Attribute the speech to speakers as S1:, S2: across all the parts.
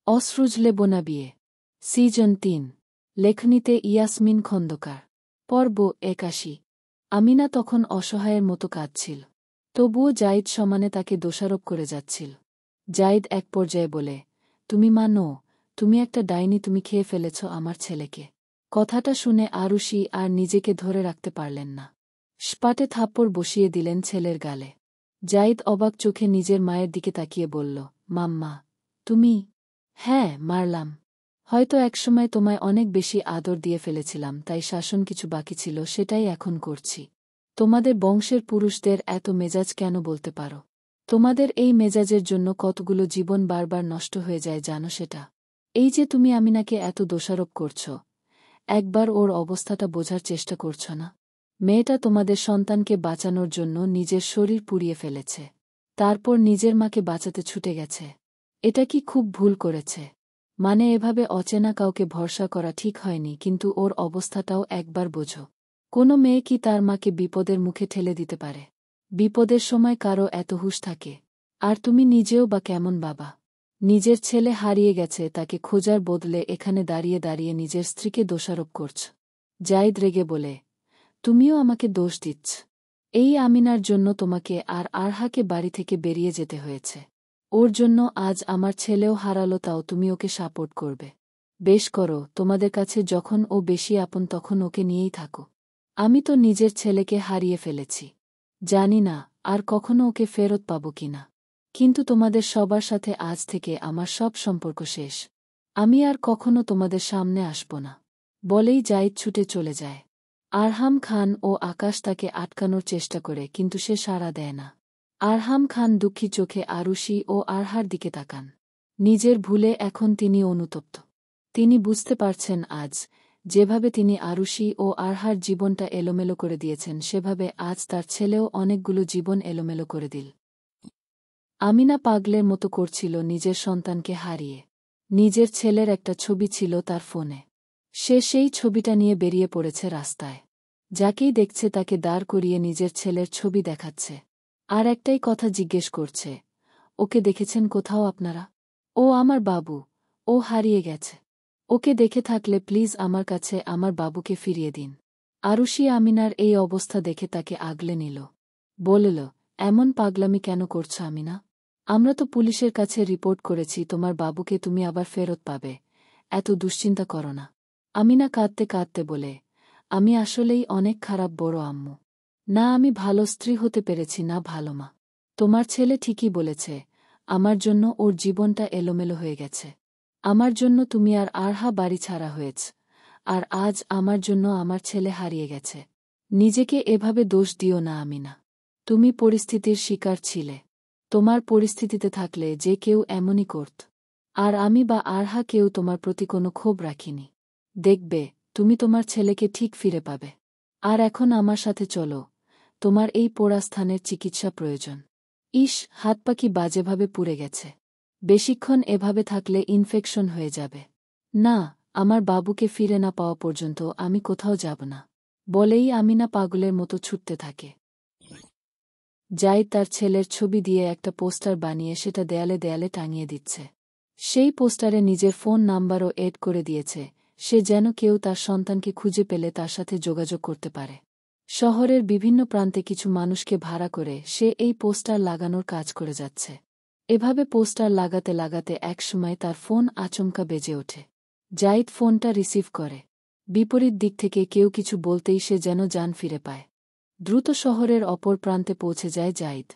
S1: অশ্রুজলে বোনা বিয়ে সিজন ৩ লেখনীতে ইয়াসমিন খন্দকার পর্ব ৮১ আমিনা তখন অসহায়ের মতো কাঁদছিল। তবুও জাহিদ সমানে তাকে দোষারোপ করে যাচ্ছিল। জাহিদ এক পর্যায়ে বলে, তুমি মানো, তুমি একটা ডাইনি, তুমি খেয়ে ফেলেছ আমার ছেলেকে। কথাটা শুনে আরুষি আর নিজেকে ধরে রাখতে পারলেন না। স্পাটে থাপ্পড় বসিয়ে দিলেন ছেলের গালে। জাহিদ অবাক চোখে নিজের মায়ের দিকে তাকিয়ে বলল, মাম্মা, তুমি? হ্যাঁ, মারলাম। হয়তো একসময় তোমায় অনেক বেশি আদর দিয়ে ফেলেছিলাম, তাই শাসন কিছু বাকি ছিল, সেটাই এখন করছি। তোমাদের বংশের পুরুষদের এত মেজাজ কেন বলতে পারো? তোমাদের এই মেজাজের জন্য কতগুলো জীবন বারবার নষ্ট হয়ে যায় জানো সেটা? এই যে তুমি আমিনাকে এত দোষারোপ করছ, একবার ওর অবস্থাটা বোঝার চেষ্টা করছ না? মেয়েটা তোমাদের সন্তানকে বাঁচানোর জন্য নিজের শরীর পুড়িয়ে ফেলেছে, তারপর নিজের মাকে বাঁচাতে ছুটে গেছে। এটা কি খুব ভুল করেছে? মানে এভাবে অচেনা কাউকে ভরসা করা ঠিক হয়নি, কিন্তু ওর অবস্থাটাও একবার বোঝো। কোনো মেয়ে কি তার মাকে বিপদের মুখে ঠেলে দিতে পারে? বিপদের সময় কারো এত হুঁশ থাকে? আর তুমি নিজেও বা কেমন বাবা? নিজের ছেলে হারিয়ে গেছে, তাকে খোঁজার বদলে এখানে দাঁড়িয়ে দাঁড়িয়ে নিজের স্ত্রীকে দোষারোপ করছ। জাহিদ রেগে বলে, তুমিও আমাকে দোষ দিচ্ছ। এই আমিনার জন্য তোমাকে আর আরহাকে বাড়ি থেকে বেরিয়ে যেতে হয়েছে। ওর জন্য আজ আমার ছেলেও হারালো, তাও তুমি ওকে সাপোর্ট করবে? বেশ করো, তোমাদের কাছে যখন ও বেশি আপন তখন ওকে নিয়েই থাকো। আমি তো নিজের ছেলেকে হারিয়ে ফেলেছি, জানি না আর কখনো ওকে ফেরত পাবো কিনা। কিন্তু তোমাদের সবার সাথে আজ থেকে আমার সব সম্পর্ক শেষ। আমি আর কখনো তোমাদের সামনে আসব না। বলেই জাহিদ ছুটে চলে যায়। আরহাম খান ও আকাশ তাকে আটকানোর চেষ্টা করে, কিন্তু সে সাড়া দেয় না। আরহাম খান দুঃখী চোখে আরুষি ও আরহার দিকে তাকান। নিজের ভুলে এখন তিনি অনুতপ্ত। তিনি বুঝতে পারছেন আজ যেভাবে তিনি আরুষি ও আরহার জীবনটা এলোমেলো করে দিয়েছেন, সেভাবে আজ তার ছেলেও অনেকগুলো জীবন এলোমেলো করে দিল। আমিনা পাগলের মতো করছিল নিজের সন্তানকে হারিয়ে। নিজের ছেলের একটা ছবি ছিল তার ফোনে। সে সেই ছবিটা নিয়ে বেরিয়ে পড়েছে রাস্তায়। যাকেই দেখছে তাকে দাঁড় করিয়ে নিজের ছেলের ছবি দেখাচ্ছে। আর একটাই কথা জিজ্ঞেস করছে, ওকে দেখেছেন কোথাও আপনারা? ও আমার বাবু, ও হারিয়ে গেছে। ওকে দেখে থাকলে প্লিজ আমার কাছে আমার বাবুকে ফিরিয়ে দিন। আরুষি আমিনার এই অবস্থা দেখে তাকে আগলে নিল। বলল, এমন পাগলামি কেন করছো আমিনা? আমরা তো পুলিশের কাছে রিপোর্ট করেছি, তোমার বাবুকে তুমি আবার ফেরত পাবে, এত দুশ্চিন্তা করো না। আমিনা কাঁদতে কাঁদতে বলে, আমি আসলেই অনেক খারাপ বড় আম্মু। না আমি ভালো স্ত্রী হতে পেরেছি, না ভালো মা। তোমার ছেলে ঠিকই বলেছে, আমার জন্য ওর জীবনটা এলোমেলো হয়ে গেছে। আমার জন্য তুমি আর আরহা বাড়ি ছাড়া হয়েছ, আর আজ আমার জন্য আমার ছেলে হারিয়ে গেছে। নিজেকে এভাবে দোষ দিও না আমিনা। তুমি পরিস্থিতির শিকার ছিলে। তোমার পরিস্থিতিতে থাকলে যে কেউ এমনই করত। আর আমি বা আরহা কেউ তোমার প্রতি কোনো ক্ষোভ রাখিনি। দেখবে, তুমি তোমার ছেলেকে ঠিক ফিরে পাবে। আর এখন আমার সাথে চলো, তোমার এই পোড়া স্থানের চিকিৎসা প্রয়োজন। ইস, হাত পা কি বাজেভাবে পুড়ে গেছে। বেশিক্ষণ এভাবে থাকলে ইনফেকশন হয়ে যাবে। না, আমার বাবুকে ফিরে না পাওয়া পর্যন্ত আমি কোথাও যাব না। বলেই আমিনা পাগলের মতো ছুটতে থাকে। জাহিদ তার ছেলের ছবি দিয়ে একটা পোস্টার বানিয়ে সেটা দেয়ালে দেয়ালে টাঙিয়ে দিচ্ছে। সেই পোস্টারে নিজের ফোন নাম্বারও এড করে দিয়েছে, সে যেন কেউ তার সন্তানকে খুঁজে পেলে তার সাথে যোগাযোগ করতে পারে। শহরের বিভিন্ন প্রান্তে কিছু মানুষকে ভাড়া করে সে এই পোস্টার লাগানোর কাজ করে যাচ্ছে। এভাবে পোস্টার লাগাতে লাগাতে একসময় তার ফোন আচমকা বেজে ওঠে। জাহিদ ফোনটা রিসিভ করে। বিপরীত দিক থেকে কেউ কিছু বলতেই সে যেন জান ফিরে পায়। দ্রুত শহরের অপর প্রান্তে পৌঁছে যায় জাহিদ।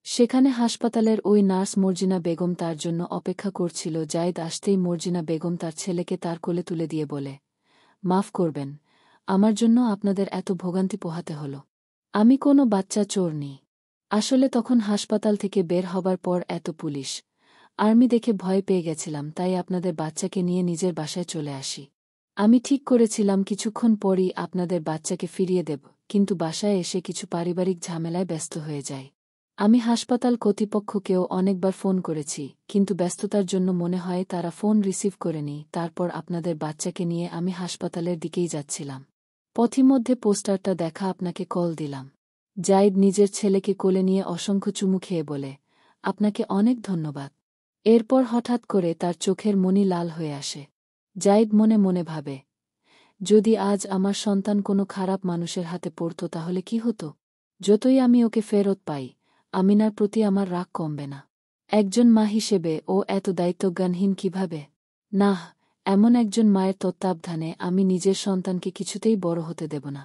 S1: সেখানে হাসপাতালের ওই নার্স মর্জিনা বেগম তার জন্য অপেক্ষা করছিল। জাহিদ আসতেই মর্জিনা বেগম তার ছেলেকে তার কোলে তুলে দিয়ে বলে, মাফ করবেন, আমার জন্য আপনাদের এত ভোগান্তি পোহাতে হল। আমি কোনো বাচ্চা চোর নেই। আসলে তখন হাসপাতাল থেকে বের হবার পর এত পুলিশ আর্মি দেখে ভয় পেয়ে গেছিলাম, তাই আপনাদের বাচ্চাকে নিয়ে নিজের বাসায় চলে আসি। আমি ঠিক করেছিলাম কিছুক্ষণ পরই আপনাদের বাচ্চাকে ফিরিয়ে দেব, কিন্তু বাসায় এসে কিছু পারিবারিক ঝামেলায় ব্যস্ত হয়ে যাই। আমি হাসপাতাল কর্তৃপক্ষকেও অনেকবার ফোন করেছি, কিন্তু ব্যস্ততার জন্য মনে হয় তারা ফোন রিসিভ করেনি। তারপর আপনাদের বাচ্চাকে নিয়ে আমি হাসপাতালের দিকেই যাচ্ছিলাম। পথিমধ্যে পোস্টারটা দেখা আপনাকে কল দিলাম। জাহিদ নিজের ছেলেকে কোলে নিয়ে অসংখ্য চুমু খেয়ে বলে, আপনাকে অনেক ধন্যবাদ। এরপর হঠাৎ করে তার চোখের মনি লাল হয়ে আসে। জাইদ মনে মনে ভাবে, যদি আজ আমার সন্তান কোনো খারাপ মানুষের হাতে পড়ত তাহলে কি হতো? যতই আমি ওকে ফেরত পাই, আমিনার প্রতি আমার রাগ কমবে না। একজন মা হিসেবে ও এত দায়িত্বজ্ঞানহীন কিভাবে? নাহ, এমন একজন মায়ের তত্ত্বাবধানে আমি নিজের সন্তানকে কিছুতেই বড় হতে দেব না।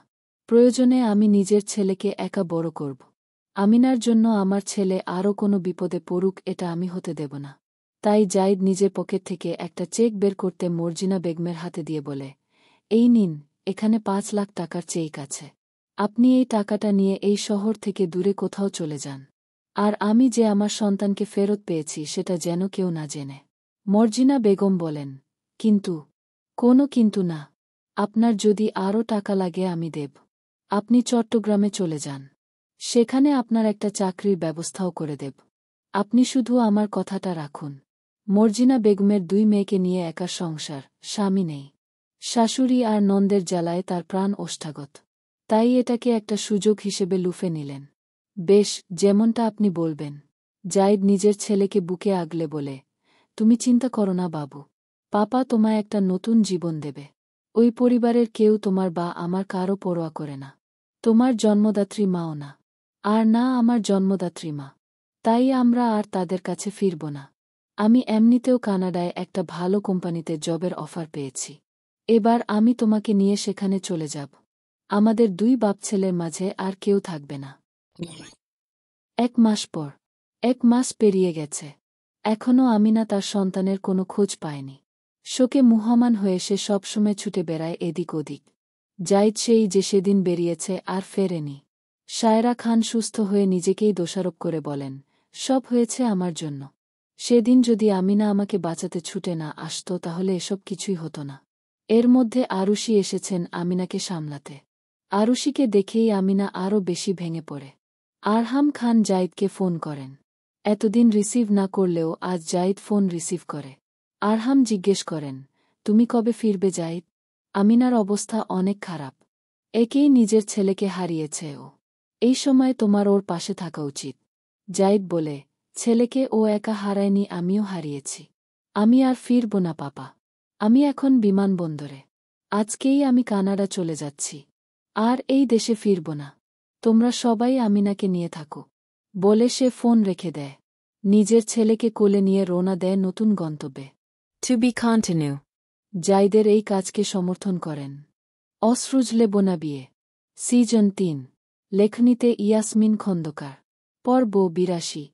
S1: প্রয়োজনে আমি নিজের ছেলেকে একা বড় করব। আমিনার জন্য আমার ছেলে আরও কোনো বিপদে পড়ুক, এটা আমি হতে দেব না। তাই জাইদ নিজের পকেট থেকে একটা চেক বের করতে মর্জিনা বেগমের হাতে দিয়ে বলে, এই নিন, এখানে ৫ লাখ টাকার চেক আছে। আপনি এই টাকাটা নিয়ে এই শহর থেকে দূরে কোথাও চলে যান। আর আমি যে আমার সন্তানকে ফেরত পেয়েছি সেটা যেন কেউ না জেনে। মর্জিনা বেগম বলেন, কিন্তু? কোনো কিন্তু না। আপনার যদি আরও টাকা লাগে আমি দেব। আপনি চট্টগ্রামে চলে যান। সেখানে আপনার একটা চাকরির ব্যবস্থাও করে দেব। আপনি শুধু আমার কথাটা রাখুন। মর্জিনা বেগমের ২ মেয়েকে নিয়ে একা সংসার, স্বামী নেই। শাশুড়ি আর নন্দের জ্বালায় তার প্রাণ ওষ্ঠাগত। তাই এটাকে একটা সুযোগ হিসেবে লুফে নিলেন। বেশ, যেমনটা আপনি বলবেন। জাইদ নিজের ছেলেকে বুকে আগলে বলে, তুমি চিন্তা করো না বাবু। পাপা তোমায় একটা নতুন জীবন দেবে। ওই পরিবারের কেউ তোমার বা আমার কারও পরোয়া করে না। তোমার জন্মদাত্রী মাও না। আর না আমার জন্মদাত্রী মা। তাই আমরা আর তাদের কাছে ফিরব না। আমি এমনিতেও কানাডায় একটা ভালো কোম্পানিতে জবের অফার পেয়েছি। এবার আমি তোমাকে নিয়ে সেখানে চলে যাব। আমাদের ২ বাপ ছেলের মাঝে আর কেউ থাকবে না। ১ মাস পর। ১ মাস পেরিয়ে গেছে। এখনও আমিনা তার সন্তানের কোনো খোঁজ পায়নি। শোকে মুহ্যমান হয়ে সে সবসময় ছুটে বেড়ায় এদিক ওদিক। জাইদ সেই যে সেদিন বেরিয়েছে আর ফেরেনি। শায়রা খান সুস্থ হয়ে নিজেকেই দোষারোপ করে বলেন, সব হয়েছে আমার জন্য। সেদিন যদি আমিনা আমাকে বাঁচাতে ছুটে না আসত তাহলে এসব কিছুই হতো না। এর মধ্যে আরুষি এসেছেন আমিনাকে সামলাতে। আরুষিকে দেখেই আমিনা আরও বেশি ভেঙে পড়ে। আরহাম খান জাইদকে ফোন করেন। এতদিন রিসিভ না করলেও আজ জাইদ ফোন রিসিভ করে। আরহাম জিজ্ঞেস করেন, তুমি কবে ফিরবে জাইদ? আমিনার অবস্থা অনেক খারাপ। একেই নিজের ছেলেকে হারিয়েছে ও। এই সময় তোমার ওর পাশে থাকা উচিত। জাইদ বলে, ছেলেকে ও একা হারায়নি, আমিও হারিয়েছি। আমি আর ফিরব না পাপা। আমি এখন বিমানবন্দরে। আজকেই আমি কানাডা চলে যাচ্ছি। আর এই দেশে ফিরব না। তোমরা সবাই আমিনাকে নিয়ে থাকো। বলে সে ফোন রেখে দেয়। নিজের ছেলেকে কোলে নিয়ে রওনা দেয় নতুন গন্তব্যে।
S2: To be continue.
S1: জাইদের এই কাজকে সমর্থন করেন অসরুজলে বোনাবিয়ে সিজন ৩ লেখনীতে ইয়াসমিন খন্দকার পর্ব ৮২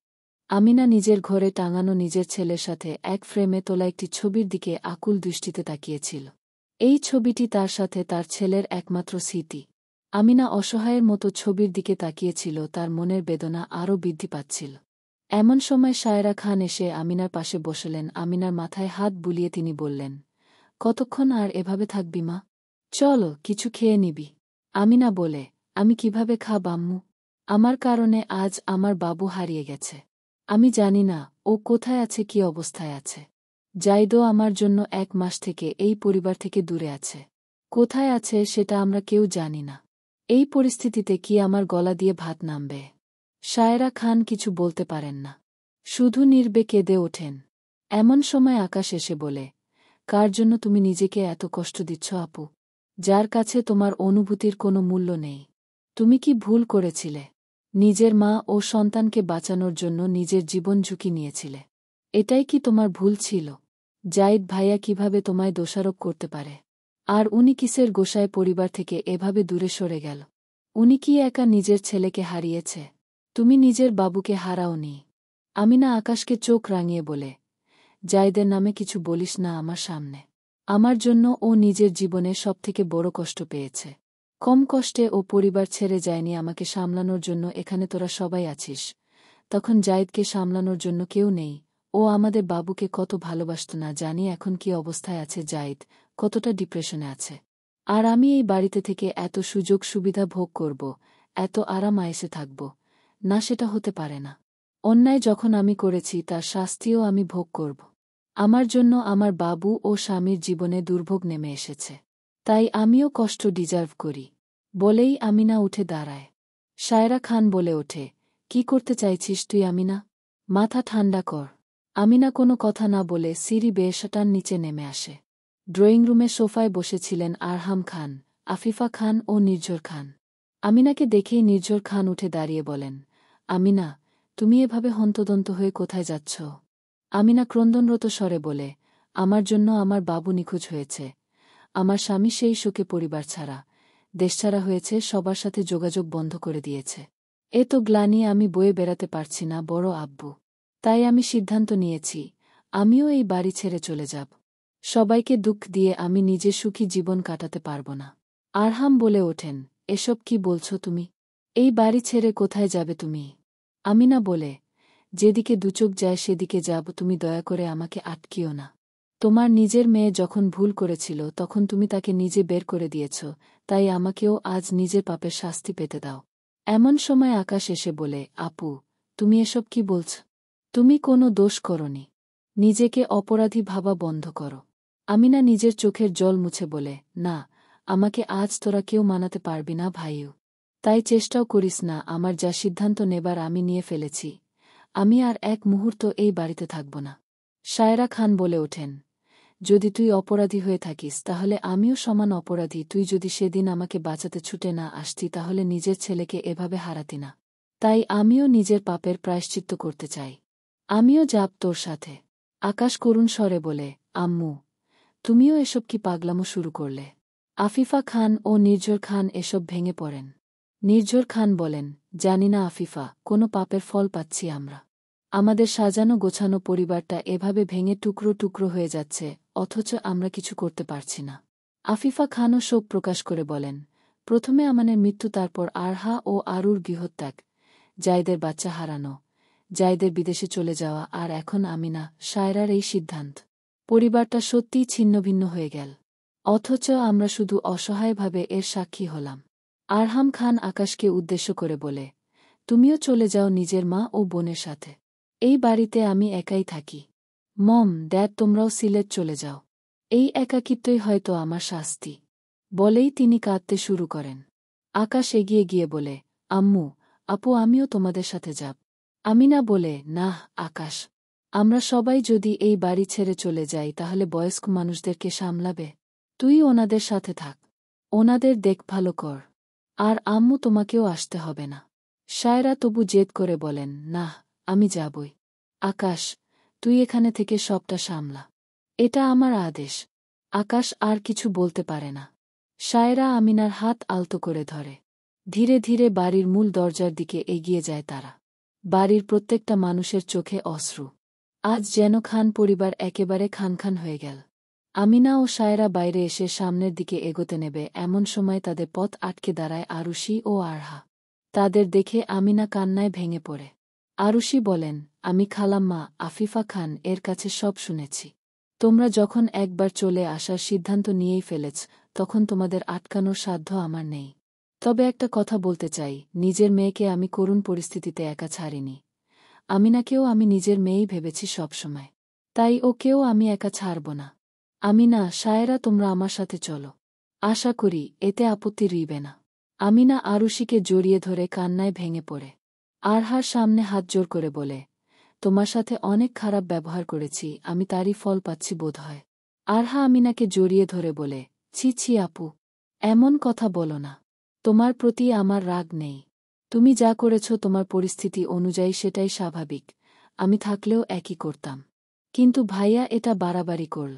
S1: আমিনা নিজের ঘরে টাঙানো নিজের ছেলের সাথে এক ফ্রেমে তোলা একটি ছবির দিকে আকুল দৃষ্টিতে তাকিয়েছিল। এই ছবিটি তার সাথে তার ছেলের একমাত্র স্মৃতি। আমিনা অসহায়ের মতো ছবির দিকে তাকিয়েছিল, তার মনের বেদনা আরও বৃদ্ধি পাচ্ছিল। এমন সময় শায়রা খান এসে আমিনার পাশে বসলেন। আমিনার মাথায় হাত বুলিয়ে তিনি বললেন, কতক্ষণ আর এভাবে থাকবি মা? চলো, কিছু খেয়ে নিবি। আমিনা বলে, আমি কিভাবে খাব আম্মু? আমার কারণে আজ আমার বাবু হারিয়ে গেছে। আমি জানি না ও কোথায় আছে, কি অবস্থায় আছে। জাইদও আমার জন্য ১ মাস থেকে এই পরিবার থেকে দূরে আছে। কোথায় আছে সেটা আমরা কেউ জানি না। এই পরিস্থিতিতে কি আমার গলা দিয়ে ভাত নামবে? শায়রা খান কিছু বলতে পারেন না, শুধু নীরবে কেঁদে ওঠেন। এমন সময় আকাশ এসে বলে, কার জন্য তুমি নিজেকে এত কষ্ট দিচ্ছ আপু? যার কাছে তোমার অনুভূতির কোনো মূল্য নেই। তুমি কি ভুল করেছিলে? নিজের মা ও সন্তানকে বাঁচানোর জন্য নিজের জীবন ঝুঁকি নিয়েছিলে। এটাই কি তোমার ভুল ছিল? জাইদ ভাইয়া কিভাবে তোমায় দোষারোপ করতে পারে? আর উনি কিসের গোসায় পরিবার থেকে এভাবে দূরে সরে গেল? উনি কি একা নিজের ছেলেকে হারিয়েছে? তুমি নিজের বাবুকে হারাওনি। আমিনা আকাশকে চোখ রাঙিয়ে বলে, জাইদের নামে কিছু বলিস না আমার সামনে। আমার জন্য ও নিজের জীবনে সবথেকে বড় কষ্ট পেয়েছে। কম কষ্টে ও পরিবার ছেড়ে যায়নি আমাকে সামলানোর জন্য। এখানে তোরা সবাই আছিস, তখন জাইদকে সামলানোর জন্য কেউ নেই। ও আমাদের বাবুকে কত ভালোবাসত না জানি এখন কি অবস্থায় আছে জাইদ, কতটা ডিপ্রেশনে আছে। আর আমি এই বাড়িতে থেকে এত সুযোগ সুবিধা ভোগ করব, এত আরাম আয়েসে থাকব না, সেটা হতে পারে না। অন্যায় যখন আমি করেছি তার শাস্তিও আমি ভোগ করব। আমার জন্য আমার বাবু ও স্বামীর জীবনে দুর্ভোগ নেমে এসেছে, তাই আমিও কষ্ট ডিজার্ভ করি। বলেই আমিনা উঠে দাঁড়ায়। শায়রা খান বলে ওঠে, কি করতে চাইছিস তুই আমিনা? মাথা ঠান্ডা কর। আমিনা কোনো কথা না বলে সিঁড়ি বেয়ে শাটার নিচে নেমে আসে। ড্রয়িং রুমে সোফায় বসেছিলেন আরহাম খান, আফিফা খান ও নির্ঝর খান। আমিনাকে দেখেই নির্ঝর খান উঠে দাঁড়িয়ে বলেন, আমিনা, তুমি এভাবে হন্তদন্ত হয়ে কোথায় যাচ্ছ? আমিনা ক্রন্দনরত স্বরে বলে, আমার জন্য আমার বাবু নিখোঁজ হয়েছে। আমার স্বামী সেই শোকে পরিবার ছাড়া, দেশছাড়া হয়েছে, সবার সাথে যোগাযোগ বন্ধ করে দিয়েছে। এ তো গ্লানি আমি বয়ে বেড়াতে পারছি না বড় আব্বু। তাই আমি সিদ্ধান্ত নিয়েছি, আমিও এই বাড়ি ছেড়ে চলে যাব। সবাইকে দুঃখ দিয়ে আমি নিজে সুখী জীবন কাটাতে পারব না। আরহাম বলে ওঠেন, এসব কি বলছো তুমি? এই বাড়ি ছেড়ে কোথায় যাবে তুমি? আমিনা বলে, যেদিকে দুচোখ যায় সেদিকে যাব, তুমি দয়া করে আমাকে আটকিও না। তোমার নিজের মেয়ে যখন ভুল করেছিল তখন তুমি তাকে নিজে বের করে দিয়েছ, তাই আমাকেও আজ নিজের পাপের শাস্তি পেতে দাও। এমন সময় আকাশ এসে বলে, আপু, তুমি এসব কি বলছ? তুমি কোনো দোষ করনি। নিজেকে অপরাধী ভাবা বন্ধ করো। আমিনা নিজের চোখের জল মুছে বলে, না, আমাকে আজ তোরা কেউ মানাতে পারবি না ভাইও। তাই চেষ্টাও করিস না, আমার যা সিদ্ধান্ত নেবার আমি নিয়ে ফেলেছি। আমি আর এক মুহূর্ত এই বাড়িতে থাকব না। শায়রা খান বলে ওঠেন, যদি তুই অপরাধী হয়ে থাকিস তাহলে আমিও সমান অপরাধী। তুই যদি সেদিন আমাকে বাঁচাতে ছুটে না আসতি তাহলে নিজের ছেলেকে এভাবে হারাতি না। তাই আমিও নিজের পাপের প্রায়শ্চিত্ত করতে চাই। আমিও যাব তোর সাথে। আকাশ করুণ স্বরে বলে, আম্মু, তুমিও এসব কি পাগলামো শুরু করলে? আফিফা খান ও নির্ঝর খান এসব ভেঙে পড়েন। নির্ঝর খান বলেন, জানি না আফিফা, কোনো পাপের ফল পাচ্ছি আমরা। আমাদের সাজানো গোছানো পরিবারটা এভাবে ভেঙে টুকরো টুকরো হয়ে যাচ্ছে, অথচ আমরা কিছু করতে পারছি না। আফিফা খানও শোক প্রকাশ করে বলেন, প্রথমে আমানের মৃত্যু, তারপর আরহা ও আরুর গৃহত্যাগ, জাইদের বাচ্চা হারানো, জাইদের বিদেশে চলে যাওয়া, আর এখন আমিনা, শায়রার এই সিদ্ধান্ত। পরিবারটা সত্যিই ছিন্নভিন্ন হয়ে গেল। অথচ আমরা শুধু অসহায়ভাবে এর সাক্ষী হলাম। আরহাম খান আকাশকে উদ্দেশ্য করে বলে, তুমিও চলে যাও নিজের মা ও বোনের সাথে। এই বাড়িতে আমি একাই থাকি। মম, ড্যাড, তোমরাও সিলেট চলে যাও। এই একাকিত্বই হয়তো আমার শাস্তি। বলেই তিনি কাঁদতে শুরু করেন। আকাশ এগিয়ে গিয়ে বলে, আম্মু, আপু, আমিও তোমাদের সাথে যাব। আমিনা বলে, না আকাশ, আমরা সবাই যদি এই বাড়ি ছেড়ে চলে যাই তাহলে বয়স্ক মানুষদেরকে সামলাবে? তুই ওনাদের সাথে থাক, ওনাদের দেখভাল কর। আর আম্মু, তোমাকেও আসতে হবে না। শায়রা তবু জেদ করে বলেন, না, আমি যাবই। আকাশ, তুই এখানে থেকে সবটা সামলা। এটা আমার আদেশ। আকাশ আর কিছু বলতে পারে না। শায়রা আমিনার হাত আলতো করে ধরে। ধীরে ধীরে বাড়ির মূল দরজার দিকে এগিয়ে যায় তারা। বাড়ির প্রত্যেকটা মানুষের চোখে অশ্রু। আজ যেন খান পরিবার একেবারে খানখান হয়ে গেল। আমিনা ও শায়রা বাইরে এসে সামনের দিকে এগোতে নেবে, এমন সময় তাদের পথ আটকে দাঁড়ায় আরুষি ও আরহা। তাদের দেখে আমিনা কান্নায় ভেঙে পড়ে। আরুষি বলেন, আমি খালাম্মা আফিফা খান এর কাছে সব শুনেছি। তোমরা যখন একবার চলে আসার সিদ্ধান্ত নিয়েই ফেলেছ, তখন তোমাদের আটকানোর সাধ্য আমার নেই। তবে একটা কথা বলতে চাই, নিজের মেয়েকে আমি করুণ পরিস্থিতিতে একা ছাড়িনি। আমিনাকেও আমি নিজের মেয়েই ভেবেছি সবসময়। তাই ওকেও আমি একা ছাড়ব না। আমিনা, শায়রা, তোমরা আমার সাথে চলো। আশা করি এতে আপত্তি রইবে না। আমিনা আরুষিকে জড়িয়ে ধরে কান্নায় ভেঙে পড়ে। আরহার সামনে হাত জোর করে বলে, তোমার সাথে অনেক খারাপ ব্যবহার করেছি, আমি তারই ফল পাচ্ছি বোধহয়। আরহা আমিনাকে জড়িয়ে ধরে বলে, ছি ছি আপু, এমন কথা বলো না। তোমার প্রতি আমার রাগ নেই। তুমি যা করেছ তোমার পরিস্থিতি অনুযায়ী সেটাই স্বাভাবিক। আমি থাকলেও একই করতাম। কিন্তু ভাইয়া এটা বাড়াবাড়ি করল।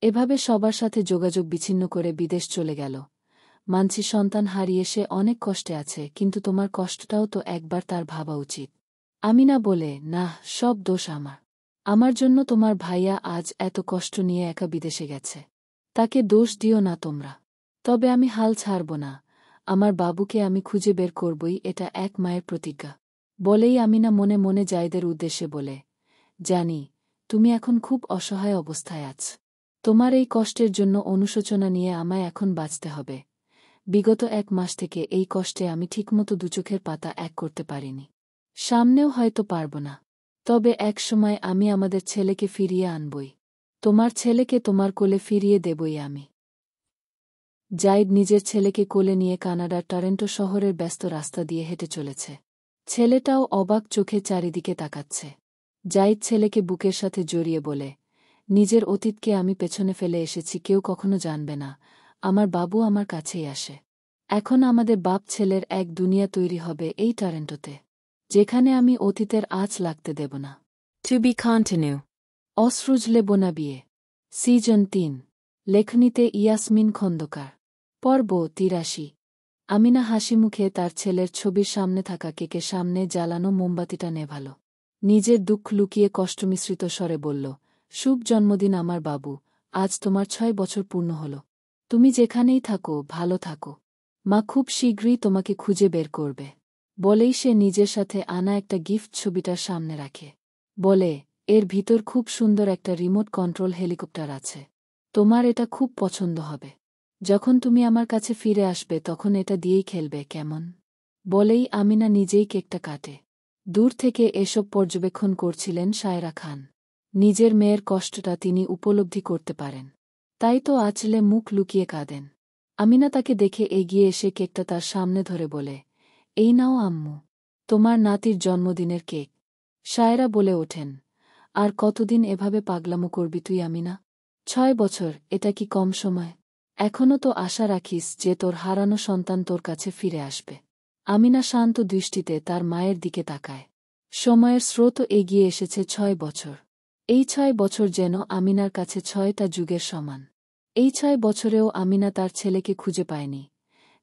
S1: এভাবে সবার সাথে যোগাযোগ বিচ্ছিন্ন করে বিদেশ চলে গেল। মানছি সন্তান হারিয়ে সে অনেক কষ্টে আছে, কিন্তু তোমার কষ্টটাও তো একবার তার ভাবা উচিত। আমিনা বলে, না, সব দোষ আমার। আমার জন্য তোমার ভাইয়া আজ এত কষ্ট নিয়ে একা বিদেশে গেছে। তাকে দোষ দিও না তোমরা। তবে আমি হাল ছাড়ব না। আমার বাবুকে আমি খুঁজে বের করবই, এটা এক মায়ের প্রতিজ্ঞা। বলেই আমিনা মনে মনে জাইদের উদ্দেশ্যে বলে, জানি তুমি এখন খুব অসহায় অবস্থায় আছ। তোমার এই কষ্টের জন্য অনুশোচনা নিয়ে আমায় এখন বাঁচতে হবে। বিগত 1 মাস থেকে এই কষ্টে আমি ঠিকমতো দুচোখের পাতা এক করতে পারিনি। সামনেও হয়তো পারব না। তবে এক সময় আমি আমাদের ছেলেকে ফিরিয়ে আনবই। তোমার ছেলেকে তোমার কোলে ফিরিয়ে দেবই আমি। জাইদ নিজের ছেলেকে কোলে নিয়ে কানাডার টরন্টো শহরের ব্যস্ত রাস্তা দিয়ে হেঁটে চলেছে। ছেলেটাও অবাক চোখে চারিদিকে তাকাচ্ছে। জাহিদ ছেলেকে বুকের সাথে জড়িয়ে বলে, নিজের অতীতকে আমি পেছনে ফেলে এসেছি, কেউ কখনো জানবে না আমার বাবু আমার কাছেই আসে। এখন আমাদের বাপ ছেলের এক দুনিয়া তৈরি হবে এই টরন্টোতে, যেখানে আমি অতীতের আঁচ লাগতে দেব না।
S2: To be continue.
S1: অশ্রুজলে বোনা বিয়ে, সিজন ৩। লেখনীতে ইয়াসমিন খন্দকার। পর্ব ৮৩। আমিনা হাসিমুখে তার ছেলের ছবির সামনে থাকা কেকের সামনে জ্বালানো মোমবাতিটা নেভাল। নিজের দুঃখ লুকিয়ে কষ্টমিশ্রিত স্বরে বলল, শুভ জন্মদিন আমার বাবু, আজ তোমার ৬ বছর পূর্ণ হল। তুমি যেখানেই থাকো ভালো থাকো। মা খুব শীঘ্রই তোমাকে খুঁজে বের করবে। বলেই সে নিজের সাথে আনা একটা গিফট ছবিটার সামনে রাখে। বলে, এর ভিতর খুব সুন্দর একটা রিমোট কন্ট্রোল হেলিকপ্টার আছে। তোমার এটা খুব পছন্দ হবে। যখন তুমি আমার কাছে ফিরে আসবে তখন এটা দিয়েই খেলবে, কেমন? বলেই আমিনা নিজেই কেকটা কাটে। দূর থেকে এসব পর্যবেক্ষণ করছিলেন সায়রা খান। নিজের মেয়ের কষ্টটা তিনি উপলব্ধি করতে পারেন। তাই তো আঁচলে মুখ লুকিয়ে কাঁদেন। আমিনা তাকে দেখে এগিয়ে এসে কেকটা তার সামনে ধরে বলে, এই নাও আম্মু, তোমার নাতির জন্মদিনের কেক। সায়রা বলে ওঠেন, আর কতদিন এভাবে পাগলামো করবি তুই আমিনা? ৬ বছর, এটা কি কম সময়? এখনও তো আশা রাখিস যে তোর হারানো সন্তান তোর কাছে ফিরে আসবে। আমিনা শান্ত দৃষ্টিতে তার মায়ের দিকে তাকায়। সময়ের স্রোত এগিয়ে এসেছে ৬ বছর। এই ৬ বছর যেন আমিনার কাছে ৬টা যুগের সমান। এই ৬ বছরেও আমিনা তার ছেলেকে খুঁজে পায়নি।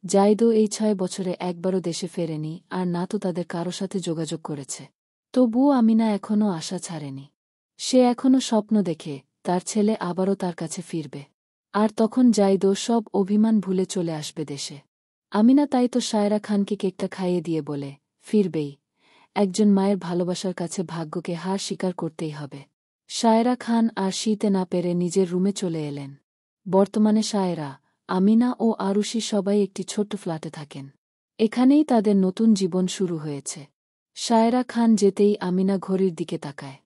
S1: জাহিদও এই ৬ বছরে একবারও দেশে ফেরেনি, আর না তো তাদের কারো সাথে যোগাযোগ করেছে। তবুও আমিনা এখনও আশা ছাড়েনি। সে এখনও স্বপ্ন দেখে তার ছেলে আবারও তার কাছে ফিরবে। আর তখন জাহিদও সব অভিমান ভুলে চলে আসবে দেশে। আমিনা তাই তো সায়রা খানকে কেকটা খাইয়ে দিয়ে বলে, ফিরবেই। একজন মায়ের ভালোবাসার কাছে ভাগ্যকে হার স্বীকার করতেই হবে। সায়রা খান আর শীতে না পেরে নিজের রুমে চলে এলেন। বর্তমানে সায়রা, আমিনা ও আরুষি সবাই একটি ছোট্ট ফ্ল্যাটে থাকেন। এখানেই তাদের নতুন জীবন শুরু হয়েছে। সায়রা খান যেতেই আমিনা ঘড়ির দিকে তাকায়।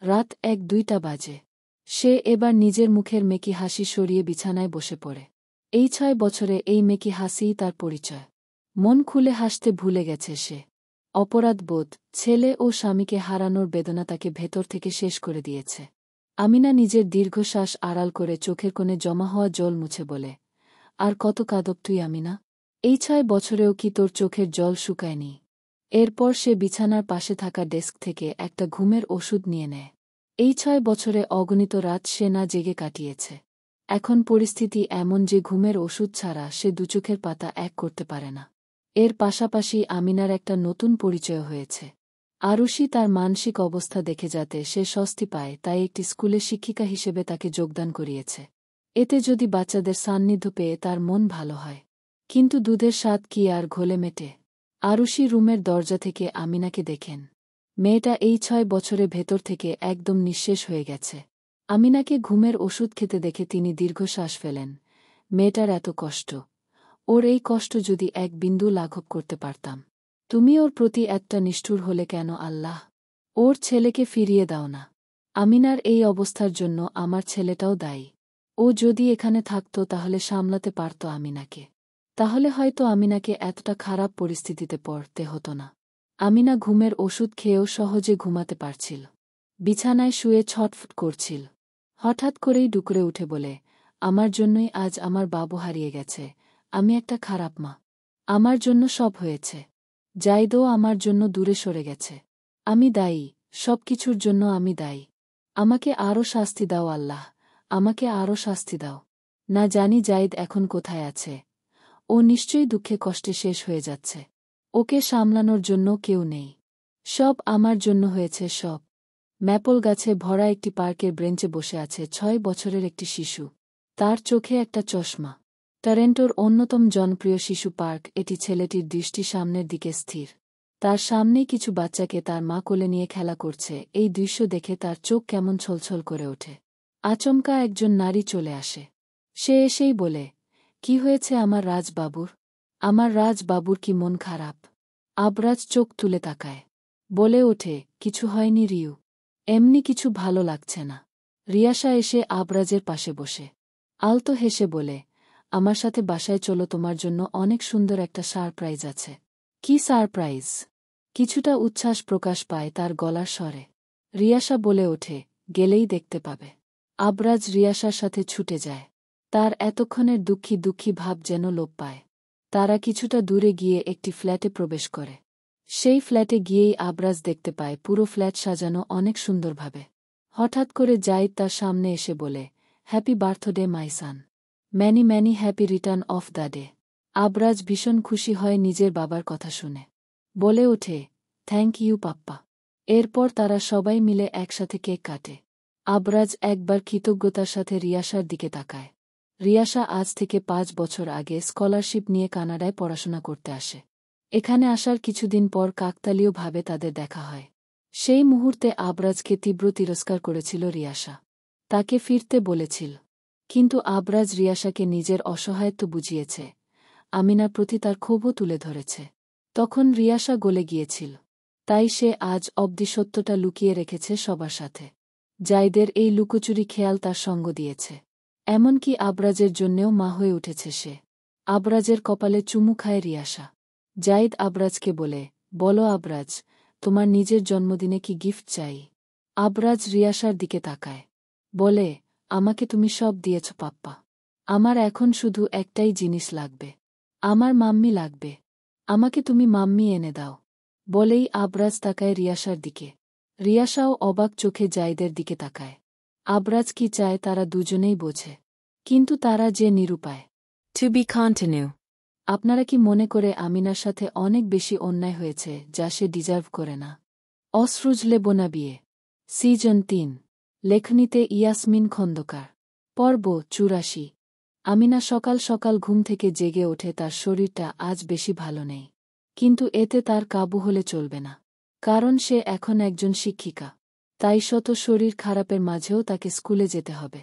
S1: রাত ১-২টা বাজে। সে এবার নিজের মুখের মেকি হাসি সরিয়ে বিছানায় বসে পড়ে। এই ৬ বছরে এই মেকি হাসিই তার পরিচয়। মন খুলে হাসতে ভুলে গেছে সে। অপরাধবোধ, ছেলে ও স্বামীকে হারানোর বেদনা তাকে ভেতর থেকে শেষ করে দিয়েছে। আমিনা নিজের দীর্ঘশ্বাস আড়াল করে চোখের কোণে জমা হওয়া জল মুছে বলে, আর কত কাঁদব তুই আমিনা? এই ৬ বছরেও কি তোর চোখের জল শুকায়নি? এরপর সে বিছানার পাশে থাকা ডেস্ক থেকে একটা ঘুমের ওষুধ নিয়ে নেয়। এই ৬ বছরে অগণিত রাত সে না জেগে কাটিয়েছে। এখন পরিস্থিতি এমন যে ঘুমের ওষুধ ছাড়া সে দুচোখের পাতা এক করতে পারে না। এর পাশাপাশি আমিনার একটা নতুন পরিচয় হয়েছে। আরুষি তার মানসিক অবস্থা দেখে যাতে সে স্বস্তি পায় তাই একটি স্কুলে শিক্ষিকা হিসেবে তাকে যোগদান করিয়েছে। এতে যদি বাচ্চাদের সান্নিধ্য পেয়ে তার মন ভালো হয়। কিন্তু দুধের স্বাদ কি আর ঘোলে মেটে? আরুষি রুমের দরজা থেকে আমিনাকে দেখেন। মেয়েটা এই ৬ বছরে ভেতর থেকে একদম নিঃশেষ হয়ে গেছে। আমিনাকে ঘুমের ওষুধ খেতে দেখে তিনি দীর্ঘশ্বাস ফেলেন। মেয়েটার এত কষ্ট, ওর এই কষ্ট যদি এক বিন্দু লাঘব করতে পারতাম। তুমি ওর প্রতি একটা নিষ্ঠুর হলে কেন আল্লাহ? ওর ছেলেকে ফিরিয়ে দাও না। আমিনার এই অবস্থার জন্য আমার ছেলেটাও দায়ী। ও যদি এখানে থাকত তাহলে সামলাতে পারত আমিনাকে। তাহলে হয়তো আমিনাকে এতটা খারাপ পরিস্থিতিতে পড়তে হতো না। আমিনা ঘুমের ওষুধ খেয়েও সহজে ঘুমাতে পারছিল। বিছানায় শুয়ে ছটফট করছিল। হঠাৎ করেই ডুকরে উঠে বলে, আমার জন্যই আজ আমার বাবু হারিয়ে গেছে। আমি একটা খারাপ মা। আমার জন্য সব হয়েছে। জাহিদও আমার জন্য দূরে সরে গেছে। আমি দায়ী, সব কিছুর জন্য আমি দায়ী। আমাকে আরও শাস্তি দাও আল্লাহ, আমাকে আরও শাস্তি দাও। না জানি জাহিদ এখন কোথায় আছে। ও নিশ্চয়ই দুঃখে কষ্টে শেষ হয়ে যাচ্ছে। ওকে সামলানোর জন্য কেউ নেই। সব আমার জন্য হয়েছে সব। ম্যাপল গাছে ভরা একটি পার্কের ব্রেঞ্চে বসে আছে ৬ বছরের একটি শিশু। তার চোখে একটা চশমা। টরন্টোর অন্যতম জনপ্রিয় শিশু পার্ক, এটি ছেলেটির দৃষ্টি সামনের দিকে স্থির। তার সামনেই কিছু বাচ্চাকে তার মা কোলে নিয়ে খেলা করছে। এই দৃশ্য দেখে তার চোখ কেমন ছলছল করে ওঠে। আচমকা একজন নারী চলে আসে। সে এসেই বলে, কি হয়েছে আমার রাজবাবুর? আমার রাজবাবুর কি মন খারাপ? আবরাজ চোখ তুলে তাকায়। বলে ওঠে, কিছু হয়নি রিউ, এমনি কিছু ভালো লাগছে না। রিয়াসা এসে আবরাজের পাশে বসে আলতো হেসে বলে, আমার সাথে বাসায় চলো, তোমার জন্য অনেক সুন্দর একটা সারপ্রাইজ আছে। কি সারপ্রাইজ? কিছুটা উচ্ছ্বাস প্রকাশ পায় তার গলার স্বরে। রিয়াসা বলে ওঠে, গেলেই দেখতে পাবে। আবরাজ রিয়াসার সাথে ছুটে যায়। তার এতক্ষণের দুঃখী দুঃখী ভাব যেন লোপ পায়। তারা কিছুটা দূরে গিয়ে একটি ফ্ল্যাটে প্রবেশ করে। সেই ফ্ল্যাটে গিয়েই আবরাজ দেখতে পায় পুরো ফ্ল্যাট সাজানো অনেক সুন্দরভাবে। হঠাৎ করে জাইদ তার সামনে এসে বলে, happy birthday my son. Many many happy return of the day. Abraj ভীষণ খুশি হয় নিজের বাবার কথা শুনে। বলে ওঠে, থ্যাংক ইউ পাপ্পা। এরপর তারা সবাই মিলে একসাথে কেক কাটে। আবরাজ একবার কৃতজ্ঞতার সাথে রিয়াসার দিকে তাকায়। রিয়াসা আজ থেকে 5 বছর আগে স্কলারশিপ নিয়ে কানাডায় পড়াশোনা করতে আসে। এখানে আসার কিছুদিন পর কাকতালীয়ভাবে তাদের দেখা হয়। সেই মুহূর্তে আবরাজকে তীব্র তিরস্কার করেছিল রিয়াসা। তাকে ফিরতে বলেছিল। কিন্তু আবরাজ রিয়াসাকে নিজের অসহায়ত্ব বুঝিয়েছে। আমিনার প্রতি তার ক্ষোভও তুলে ধরেছে। তখন রিয়াসা গলে গিয়েছিল। তাই সে আজ অবধি সত্যটা লুকিয়ে রেখেছে সবার সাথে। জাইদের এই লুকোচুরি খেয়াল তার সঙ্গ দিয়েছে। এমনকি আবরাজের জন্যেও মা হয়ে উঠেছে সে। আবরাজের কপালে চুমু খায় রিয়াসা। জাইদ আবরাজকে বলে, বলো আবরাজ, তোমার নিজের জন্মদিনে কি গিফট চাই? আবরাজ রিয়াসার দিকে তাকায়। বলে, আমাকে তুমি সব দিয়েছ পাপ্পা। আমার এখন শুধু একটাই জিনিস লাগবে। আমার মাম্মি লাগবে। আমাকে তুমি মাম্মি এনে দাও। বলেই আবরাজ তাকায় রিয়াসার দিকে। রিয়াসাও অবাক চোখে জাইদের দিকে তাকায়। আবরাজ কি চায় তারা দুজনেই বোঝে। কিন্তু তারা যে নিরুপায়।
S2: To be continue.
S1: আপনারা কি মনে করে আমিনার সাথে অনেক বেশি অন্যায় হয়েছে যা সে ডিজার্ভ করে না? অশ্রুজলে বোনা বিয়ে, সিজন 3। লেখনীতে ইয়াসমিন খন্দকার। পর্ব 84। আমিনা সকাল সকাল ঘুম থেকে জেগে ওঠে। তার শরীরটা আজ বেশি ভালো নেই। কিন্তু এতে তার কাবু হলে চলবে না। কারণ সে এখন একজন শিক্ষিকা। তাই শত শরীর খারাপের মাঝেও তাকে স্কুলে যেতে হবে।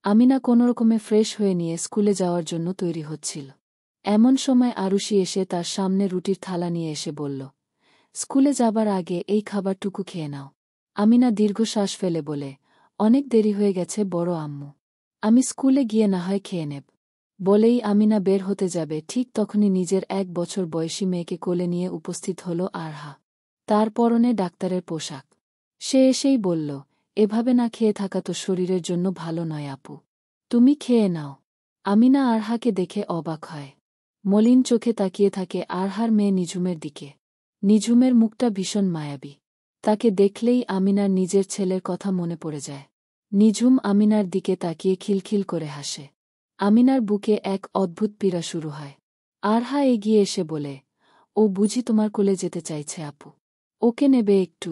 S1: আমিনা কোনোরকমে ফ্রেশ হয়ে নিয়ে স্কুলে যাওয়ার জন্য তৈরি হচ্ছিল। এমন সময় আরুষি এসে তার সামনে রুটির থালা নিয়ে এসে বলল, স্কুলে যাবার আগে এই খাবারটুকু খেয়ে নাও। আমিনা দীর্ঘশ্বাস ফেলে বলে, অনেক দেরি হয়ে গেছে বড় আম্মু। আমি স্কুলে গিয়ে না হয় খেয়ে নেব। বলেই আমিনা বের হতে যাবে, ঠিক তখনই নিজের 1 বছর বয়সী মেয়েকে কোলে নিয়ে উপস্থিত হল আরহা। তার পরনে ডাক্তারের পোশাক। সে এসেই বলল, এভাবে না খেয়ে থাকা তো শরীরের জন্য ভালো নয় আপু। তুমি খেয়ে নাও। আমিনা আরহাকে দেখে অবাক হয়। মলিন চোখে তাকিয়ে থাকে আরহার মেয়ে নিঝুমের দিকে। নিঝুমের মুখটা ভীষণ মায়াবী। তাকে দেখলেই আমিনার নিজের ছেলের কথা মনে পড়ে যায়। নিঝুম আমিনার দিকে তাকিয়ে খিলখিল করে হাসে। আমিনার বুকে এক অদ্ভুত পীড়া শুরু হয়। আরহা এগিয়ে এসে বলে, ও বুঝি তোমার কোলে যেতে চাইছে আপু। ওকে নেবে একটু?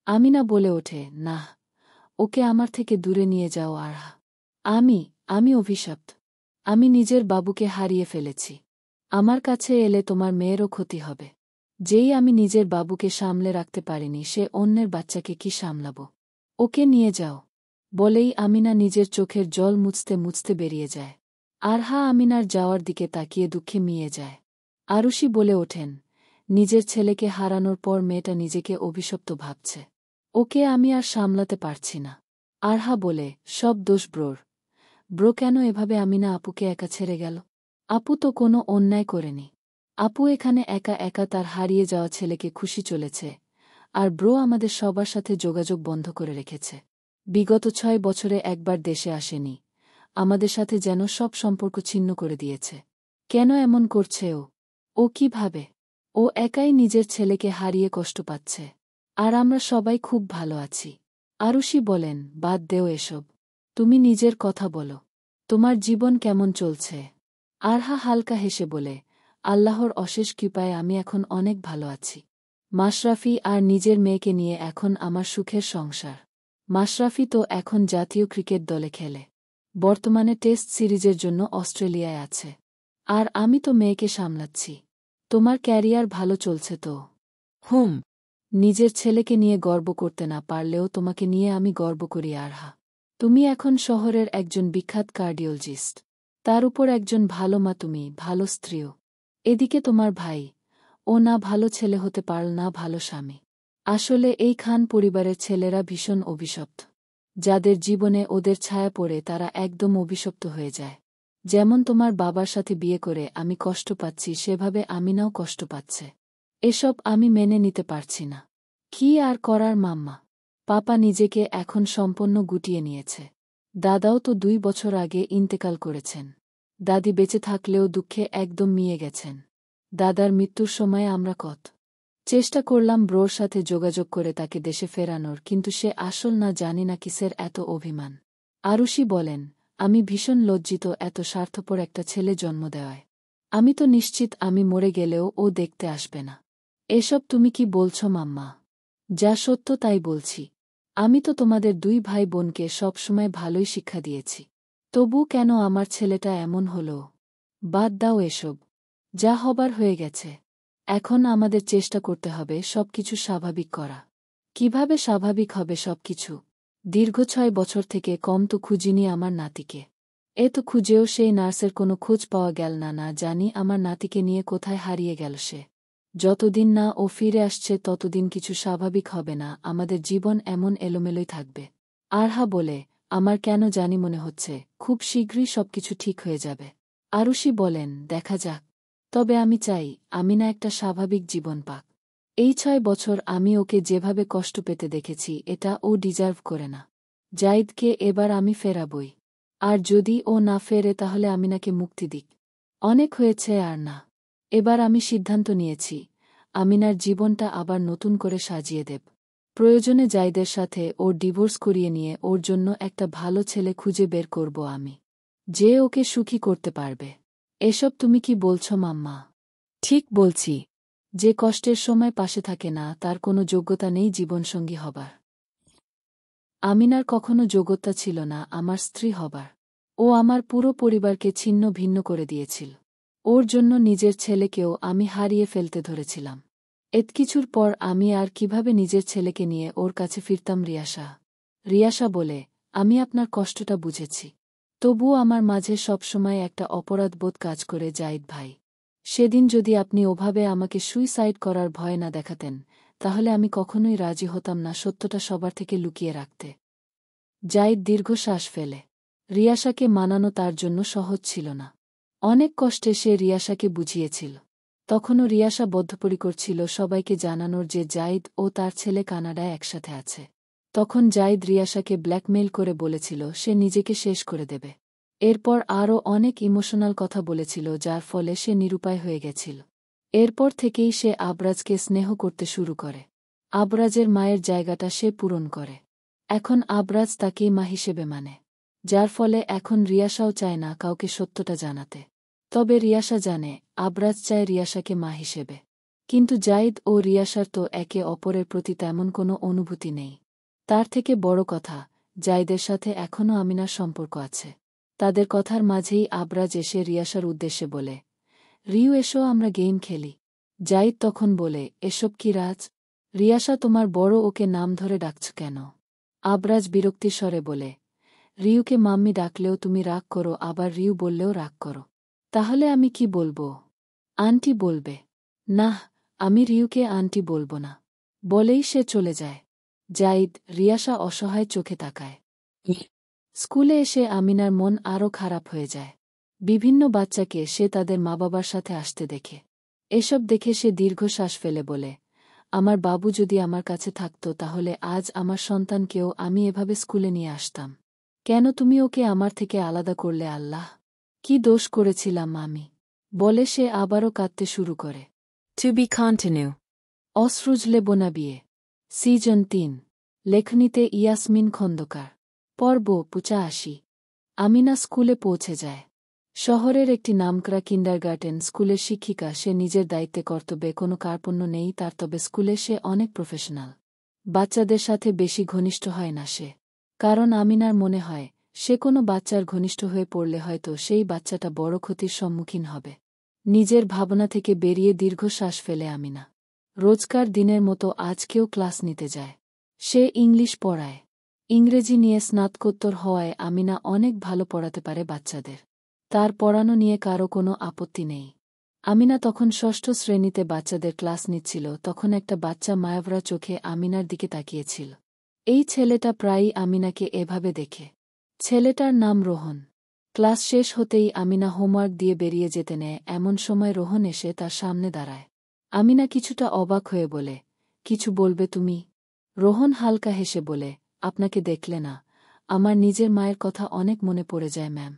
S1: আমিনা বলে ওঠে, না, ওকে আমার থেকে দূরে নিয়ে যাও আরহা। আমি অভিশপ্ত। আমি নিজের বাবুকে হারিয়ে ফেলেছি। আমার কাছে এলে তোমার মেয়েরও ক্ষতি হবে। যেই আমি নিজের বাবুকে সামলে রাখতে পারিনি, সে অন্যের বাচ্চাকে কি সামলাব? ওকে নিয়ে যাও। বলেই আমিনা নিজের চোখের জল মুছতে মুছতে বেরিয়ে যায়। আরহা আমিনার যাওয়ার দিকে তাকিয়ে দুঃখে মিয়ে যায়। আরুষি বলে ওঠেন, নিজের ছেলেকে হারানোর পর মেয়েটা নিজেকে অভিশপ্ত ভাবছে। ওকে আমি আর সামলাতে পারছি না। আরহা বলে, সব দোষ ব্রোর। ব্রো কেন এভাবে আমিনা আপুকে একা ছেড়ে গেল? আপু তো কোনো অন্যায় করেনি। আপু এখানে একা একা তার হারিয়ে যাওয়া ছেলেকে খুশি চলেছে। আর ব্রো আমাদের সবার সাথে যোগাযোগ বন্ধ করে রেখেছে। বিগত 6 বছরে একবার দেশে আসেনি। আমাদের সাথে যেন সব সম্পর্ক ছিন্ন করে দিয়েছে। কেন এমন করছে ও? ও কি ভাবে? ও একাই নিজের ছেলেকে হারিয়ে কষ্ট পাচ্ছে। আর আমরা সবাই খুব ভালো আছি। আরুষি বলেন, বাদ দেও এসব। তুমি নিজের কথা বলো। তোমার জীবন কেমন চলছে? আরহা হালকা হেসে বলে, আল্লাহর অশেষ কৃপায় আমি এখন অনেক ভালো আছি। মাশরাফি আর নিজের মেয়েকে নিয়ে এখন আমার সুখের সংসার। মাশরাফি তো এখন জাতীয় ক্রিকেট দলে খেলে। বর্তমানে টেস্ট সিরিজের জন্য অস্ট্রেলিয়ায় আছে। আর আমি তো মেয়েকে সামলাচ্ছি। তোমার ক্যারিয়ার ভালো চলছে তো?
S2: Whom?
S1: নিজের ছেলেকে নিয়ে গর্ব করতে না পারলেও তোমাকে নিয়ে আমি গর্ব করি আরহা। তুমি এখন শহরের একজন বিখ্যাত কার্ডিওলজিস্ট। তার উপর একজন ভালো মা, তুমি ভালো স্ত্রীও। এদিকে তোমার ভাই, ও না ভালো ছেলে হতে পারল না ভালো স্বামী। আসলে এই খান পরিবারের ছেলেরা ভীষণ অভিশপ্ত। যাদের জীবনে ওদের ছায়া পড়ে তারা একদম অভিশপ্ত হয়ে যায়। যেমন তোমার বাবার সাথে বিয়ে করে আমি কষ্ট পাচ্ছি, সেভাবে আমিনাও কষ্ট পাচ্ছে। এসব আমি মেনে নিতে পারছি না। কি আর করার মাম্মা? পাপা নিজেকে এখন সম্পূর্ণ গুটিয়ে নিয়েছে। দাদাও তো 2 বছর আগে ইন্তেকাল করেছেন। দাদি বেঁচে থাকলেও দুঃখে একদম মিয়ে গেছেন। দাদার মৃত্যুর সময় আমরা চেষ্টা করলাম ব্রোর সাথে যোগাযোগ করে তাকে দেশে ফেরানোর, কিন্তু সে আসল না জানি না কিসের এত অভিমান। আরুষি বলেন, আমি ভীষণ লজ্জিত এত স্বার্থপর একটা ছেলে জন্ম দেওয়ায়। আমি তো নিশ্চিত আমি মরে গেলেও ও দেখতে আসবে না। এসব তুমি কি বলছো মাম্মা? যা সত্য তাই বলছি। আমি তো তোমাদের 2 ভাই বোনকে সবসময় ভালোই শিক্ষা দিয়েছি। তবু কেন আমার ছেলেটা এমন হলো? বাদ দাও এসব। যা হবার হয়ে গেছে। এখন আমাদের চেষ্টা করতে হবে সবকিছু স্বাভাবিক করা। কিভাবে স্বাভাবিক হবে সবকিছু? দীর্ঘ 6 বছর থেকে কম তো খুঁজিনি আমার নাতিকে। এ তো খুঁজেও সেই নার্সের কোনো খোঁজ পাওয়া গেল না। না জানি আমার নাতিকে নিয়ে কোথায় হারিয়ে গেল সে। যতদিন না ও ফিরে আসছে ততদিন কিছু স্বাভাবিক হবে না, আমাদের জীবন এমন এলোমেলোই থাকবে। আরহা বলে, আমার কেন জানি মনে হচ্ছে খুব শীঘ্রই সবকিছু ঠিক হয়ে যাবে। আরুষি বলেন, দেখা যাক। তবে আমি চাই আমিনা একটা স্বাভাবিক জীবন পাক। এই 6 বছর আমি ওকে যেভাবে কষ্ট পেতে দেখেছি এটা ও ডিজার্ভ করে না। জাইদকে এবার আমি ফেরাবই। আর যদি ও না ফেরে তাহলে আমিনাকে মুক্তি দিক। অনেক হয়েছে আর না। এবার আমি সিদ্ধান্ত নিয়েছি আমিনার জীবনটা আবার নতুন করে সাজিয়ে দেব। প্রয়োজনে জাইদের সাথে ওর ডিভোর্স করিয়ে নিয়ে ওর জন্য একটা ভালো ছেলে খুঁজে বের করব আমি, যে ওকে সুখী করতে পারবে। এসব তুমি কি বলছো মাম্মা?
S2: ঠিক বলছি।
S1: যে কষ্টের সময় পাশে থাকে না তার কোনো যোগ্যতা নেই জীবনসঙ্গী হবার। আমিনার কখনো যোগ্যতা ছিল না আমার স্ত্রী হবার। ও আমার পুরো পরিবারকে ছিন্ন ভিন্ন করে দিয়েছিল। ওর জন্য নিজের ছেলেকেও আমি হারিয়ে ফেলতে ধরেছিলাম। এতকিছুর পর আমি আর কিভাবে নিজের ছেলেকে নিয়ে ওর কাছে ফিরতাম? রিয়াসা বলে, আমি আপনার কষ্টটা বুঝেছি। তবুও আমার মাঝে সবসময় একটা অপরাধবোধ কাজ করে জাইদ ভাই। সেদিন যদি আপনি ওভাবে আমাকে সুইসাইড করার ভয় না দেখাতেন তাহলে আমি কখনোই রাজি হতাম না সত্যটা সবার থেকে লুকিয়ে রাখতে। জাইদ দীর্ঘশ্বাস ফেলে। রিয়াসাকে মানানো তার জন্য সহজ ছিল না। অনেক কষ্টে সে রিয়াসাকে বুঝিয়েছিল। তখনও রিয়াসা বদ্ধপরিকর ছিল সবাইকে জানানোর যে জাইদ ও তার ছেলে কানাডায় একসাথে আছে। তখন জাইদ রিয়াসাকে ব্ল্যাকমেইল করে বলেছিল সে নিজেকে শেষ করে দেবে। এরপর আরও অনেক ইমোশনাল কথা বলেছিল যার ফলে সে নিরুপায় হয়ে গেছিল। এরপর থেকেই সে আবরাজকে স্নেহ করতে শুরু করে। আবরাজের মায়ের জায়গাটা সে পূরণ করে। এখন আবরাজ তাকেই মা হিসেবে মানে। যার ফলে এখন রিয়াসাও চায় না কাউকে সত্যটা জানাতে। তবে রিয়াসা জানে আবরাজ চায় রিয়াসাকে মা হিসেবে। কিন্তু জাইদ ও রিয়াসার তো একে অপরের প্রতি তেমন কোনো অনুভূতি নেই। তার থেকে বড় কথা, জাইদের সাথে এখনও আমিনার সম্পর্ক আছে। তাদের কথার মাঝেই আবরাজ এসে রিয়াসার উদ্দেশ্যে বলে, রিউ এসো আমরা গেম খেলি। জাইদ তখন বলে, এসব কি রাজ? রিয়াসা তোমার বড় ওকে নাম ধরে ডাকছ কেন? আবরাজ বিরক্তির স্বরে বলে, রিউকে মাম্মি ডাকলেও তুমি রাগ করো, আবার রিউ বললেও রাগ করো। তাহলে আমি কি বলবো? আন্টি বলবে। নাহ, আমি রিউকে আন্টি বলবো না। বলেই সে চলে যায়। জাইদ, রিয়াসা অসহায় চোখে তাকায়। স্কুলে এসে আমিনার মন আরও খারাপ হয়ে যায়। বিভিন্ন বাচ্চাকে সে তাদের মা বাবার সাথে আসতে দেখে। এসব দেখে সে দীর্ঘশ্বাস ফেলে বলে, আমার বাবু যদি আমার কাছে থাকত তাহলে আজ আমার সন্তানকেও আমি এভাবে স্কুলে নিয়ে আসতাম। কেন তুমি ওকে আমার থেকে আলাদা করলে আল্লাহ? কি দোষ করেছিলাম আমি? বলে সে আবারও কাঁদতে শুরু করে।
S2: To be continue.
S1: অশ্রুজলে বোনাবিয়ে সিজন 3। লেখনীতে ইয়াসমিন খন্দকার। পর্ব 85। আমিনা স্কুলে পৌঁছে যায়। শহরের একটি নামকরা কিন্ডারগার্টেন স্কুলের শিক্ষিকা সে নিজের দায়িত্বে কর্তব্যে কোনো কার্পণ্য নেই তার, তবে স্কুলে সে অনেক প্রফেশনাল। বাচ্চাদের সাথে বেশি ঘনিষ্ঠ হয় না সে। কারণ আমিনার মনে হয় সে কোনো বাচ্চার ঘনিষ্ঠ হয়ে পড়লে হয়তো সেই বাচ্চাটা বড় ক্ষতির সম্মুখীন হবে। নিজের ভাবনা থেকে বেরিয়ে দীর্ঘশ্বাস ফেলে আমিনা। রোজকার দিনের মতো আজকেও ক্লাস নিতে যায়। সে ইংলিশ পড়ায়। ইংরেজি নিয়ে স্নাতকোত্তর হওয়ায় আমিনা অনেক ভালো পড়াতে পারে বাচ্চাদের। তার পড়ানো নিয়ে কারও কোনো আপত্তি নেই। আমিনা তখন 6ষ্ঠ শ্রেণীতে বাচ্চাদের ক্লাস নিচ্ছিল, তখন একটা বাচ্চা মায়াভরা চোখে আমিনার দিকে তাকিয়েছিল। এই ছেলেটা প্রায়ই আমিনাকে এভাবে দেখে। ছেলেটার নাম রোহন। ক্লাস শেষ হতেই আমিনা হোমওয়ার্ক দিয়ে বেরিয়ে যেতে নেয়, এমন সময় রোহন এসে তার সামনে দাঁড়ায়। আমিনা কিছুটা অবাক হয়ে বলে, কিছু বলবে তুমি? রোহন হালকা হেসে বলে, আপনাকে দেখলে না, আমার নিজের মায়ের কথা অনেক মনে পড়ে যায় ম্যাম।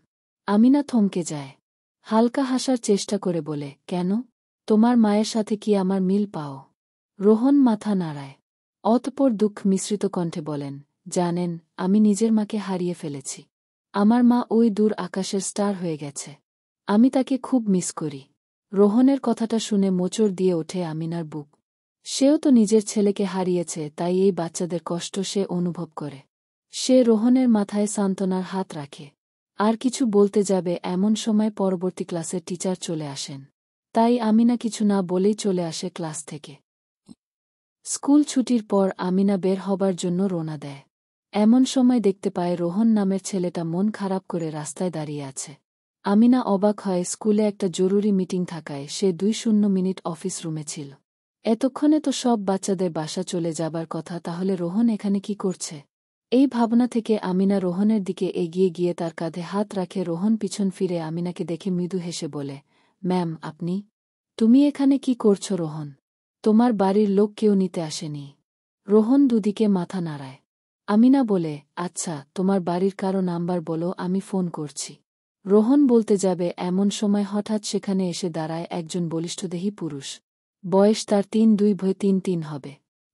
S1: আমিনা থমকে যায়। হালকা হাসার চেষ্টা করে বলে, কেন? তোমার মায়ের সাথে কি আমার মিল পাও? রোহন মাথা নাড়ায়। অতঃপর দুঃখ মিশ্রিত কণ্ঠে বলেন, জানেন, আমি নিজের মাকে হারিয়ে ফেলেছি। আমার মা ওই দূর আকাশের স্টার হয়ে গেছে। আমি তাকে খুব মিস করি। রোহনের কথাটা শুনে মোচড় দিয়ে ওঠে আমিনার বুক। সেও তো নিজের ছেলেকে হারিয়েছে, তাই এই বাচ্চাদের কষ্ট সে অনুভব করে। সে রোহনের মাথায় সান্ত্বনার হাত রাখে। আর কিছু বলতে যাবে এমন সময় পরবর্তী ক্লাসের টিচার চলে আসেন। তাই আমিনা কিছু না বলেই চলে আসে ক্লাস থেকে। স্কুল ছুটির পর আমিনা বের হবার জন্য রওনা দেয়। এমন সময় দেখতে পায় রোহন নামের ছেলেটা মন খারাপ করে রাস্তায় দাঁড়িয়ে আছে। আমিনা অবাক হয়, স্কুলে একটা জরুরি মিটিং থাকায় সে 2 অফিস রুমে ছিল। এতক্ষণে তো সব বাচ্চাদের বাসা চলে যাবার কথা, তাহলে রোহন এখানে কি করছে? এই ভাবনা থেকে আমিনা রোহনের দিকে এগিয়ে গিয়ে তার কাঁধে হাত রাখে। রোহন পিছন ফিরে আমিনাকে দেখে মৃদু হেসে বলে, ম্যাম আপনি? তুমি এখানে কি করছো রোহন? তোমার বাড়ির লোক কেউ নিতে আসেনি? রোহন দুদিকে মাথা নাড়ায়। আমিনা বলে, আচ্ছা, তোমার বাড়ির কারো নাম্বার বলো, আমি ফোন করছি। রোহন বলতে যাবে এমন সময় হঠাৎ সেখানে এসে দাঁড়ায় একজন বলিষ্ঠদেহী পুরুষ। বয়স তার 3-2-3 হবে।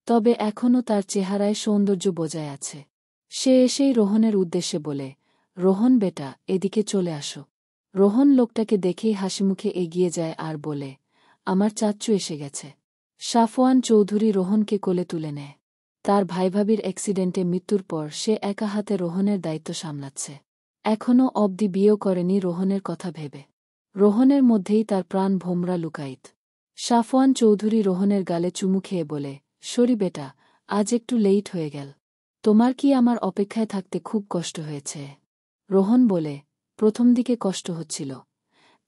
S1: তবে এখনও তার চেহারায় সৌন্দর্য বজায় আছে। সে এসেই রোহনের উদ্দেশ্যে বলে, রোহন বেটা, এদিকে চলে আসো। রোহন লোকটাকে দেখেই হাসিমুখে এগিয়ে যায় আর বলে, আমার চাচ্চু এসে গেছে। সাফওয়ান চৌধুরী রোহনকে কোলে তুলে নেয়। তার ভাইভাবির অ্যাক্সিডেন্টে মৃত্যুর পর সে একা হাতে রোহনের দায়িত্ব সামলাচ্ছে। এখনও অবধি বিয়েও করেনি রোহনের কথা ভেবে। রোহনের মধ্যেই তার প্রাণ ভোমরা লুকায়িত। সাফওয়ান চৌধুরী রোহনের গালে চুমু খেয়ে বলে, সরি বেটা, আজ একটু লেট হয়ে গেল। তোমার কি আমার অপেক্ষায় থাকতে খুব কষ্ট হয়েছে? রোহন বলে, প্রথম দিকে কষ্ট হচ্ছিল,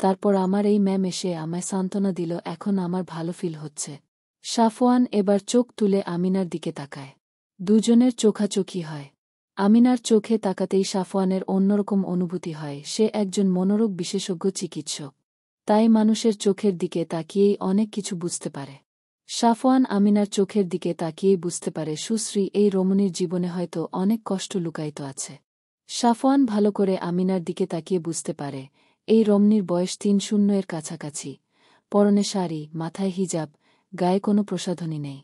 S1: তারপর আমার এই ম্যাম এসে আমায় সান্ত্বনা দিল, এখন আমার ভালো ফিল হচ্ছে। সাফওয়ান এবার চোখ তুলে আমিনার দিকে তাকায়। দুজনের চোখাচোখি হয়। আমিনার চোখে তাকাতেই সাফওয়ানের অন্যরকম অনুভূতি হয়। সে একজন মনোরোগ বিশেষজ্ঞ চিকিৎসক। তাই মানুষের চোখের দিকে তাকিয়েই অনেক কিছু বুঝতে পারে। সাফওয়ান আমিনার চোখের দিকে তাকিয়েই বুঝতে পারে সুশ্রী এই রমণীর জীবনে হয়তো অনেক কষ্ট লুকায়িত আছে। সাফওয়ান ভালো করে আমিনার দিকে তাকিয়ে বুঝতে পারে এই রমণীর বয়স 30 কাছাকাছি। পরনে শাড়ি, মাথায় হিজাব, গায়ে কোনো প্রসাধনী নেই।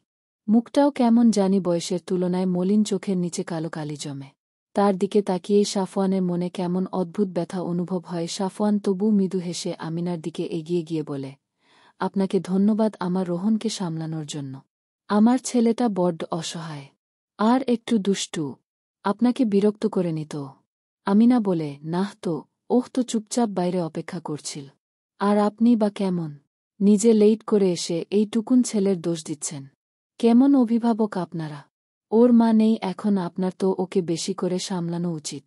S1: মুখটাও কেমন জানি বয়সের তুলনায় মলিন, চোখের নিচে কালো কালি জমে। তার দিকে তাকিয়েই সাফওয়ানের মনে কেমন অদ্ভুত ব্যথা অনুভব হয়। সাফওয়ান তবু মৃদু হেসে আমিনার দিকে এগিয়ে গিয়ে বলে, আপনাকে ধন্যবাদ আমার রোহনকে সামলানোর জন্য। আমার ছেলেটা বড্ড অসহায়। আর একটু দুষ্টু। আপনাকে বিরক্ত করে নিত? আমিনা বলে, নাহ তো, ওহ তো চুপচাপ বাইরে অপেক্ষা করছিল। আর আপনি বা কেমন? নিজে লেট করে এসে এইটুকুন ছেলের দোষ দিচ্ছেন। কেমন অভিভাবক আপনারা! ওর মা নেই এখন, আপনার তো ওকে বেশি করে সামলানো উচিত।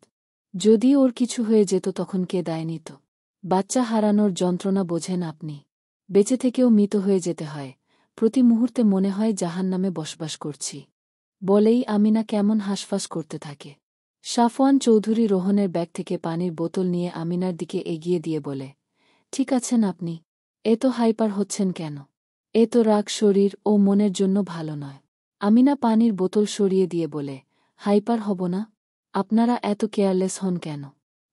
S1: যদি ওর কিছু হয়ে যেত তখন কে দায় নিত? বাচ্চা হারানোর যন্ত্রণা বোঝেন আপনি? বেঁচে থেকেও মৃত হয়ে যেতে হয়। প্রতি মুহূর্তে মনে হয় জাহান্নামে বসবাস করছি। বলেই আমিনা কেমন হাঁসফাঁস করতে থাকে। সাফওয়ান চৌধুরী রোহনের ব্যাগ থেকে পানির বোতল নিয়ে আমিনার দিকে এগিয়ে দিয়ে বলে, ঠিক আছেন আপনি? এত হাইপার হচ্ছেন কেন? এ তো রাগ শরীর ও মনের জন্য ভালো নয়। আমিনা পানির বোতল সরিয়ে দিয়ে বলে, হাইপার হব না? আপনারা এত কেয়ারলেস হন কেন?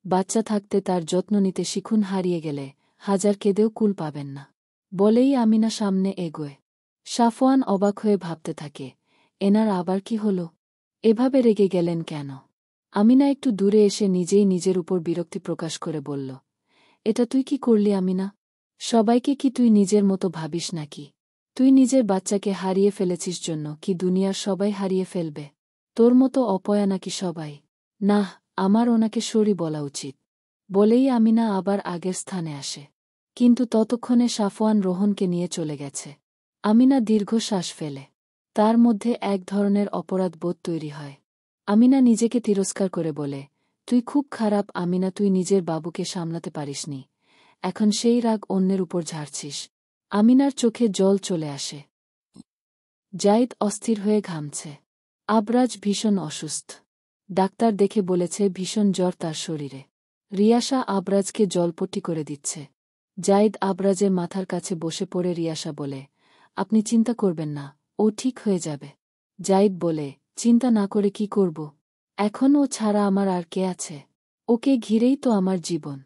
S1: বাচ্চা থাকতে তার যত্ন নিতে শিখুন, হারিয়ে গেলে হাজার কেঁদেও কুল পাবেন না। বলেই আমিনা সামনে এগোয়। সাফওয়ান অবাক হয়ে ভাবতে থাকে, এনার আবার কি হল? এভাবে রেগে গেলেন কেন? আমিনা একটু দূরে এসে নিজেই নিজের উপর বিরক্তি প্রকাশ করে বলল, এটা তুই কি করলি আমিনা? সবাইকে কি তুই নিজের মতো ভাবিস নাকি? তুই নিজের বাচ্চাকে হারিয়ে ফেলেছিস জন্য কি দুনিয়ার সবাই হারিয়ে ফেলবে? তোর মতো অপয়া নাকি সবাই? নাহ, আমার ওনাকে সরি বলা উচিত। বলেই আমিনা আবার আগের স্থানে আসে। কিন্তু ততক্ষণে সাফওয়ান রোহনকে নিয়ে চলে গেছে। আমিনা দীর্ঘশ্বাস ফেলে। তার মধ্যে এক ধরনের অপরাধ বোধ তৈরি হয়। আমিনা নিজেকে তিরস্কার করে বলে, তুই খুব খারাপ আমিনা, তুই নিজের বাবুকে সামলাতে পারিসনি, এখন সেই রাগ অন্যের উপর ঝাড়ছিস। আমিনার চোখে জল চলে আসে। জাইদ অস্থির হয়ে ঘামছে। আবরাজ ভীষণ অসুস্থ। ডাক্তার দেখে বলেছে ভীষণ জ্বর তার শরীরে। রিয়াসা আবরাজকে জলপট্টি করে দিচ্ছে। জাইদ আবরাজের মাথার কাছে বসে পড়ে রিয়াসা বলে, আপনি চিন্তা করবেন না, ও ঠিক হয়ে যাবে। জাইদ বলে, চিন্তা না করে কি করব? এখন ও ছাড়া আমার আর কে আছে? ওকে ঘিরেই তো আমার জীবন।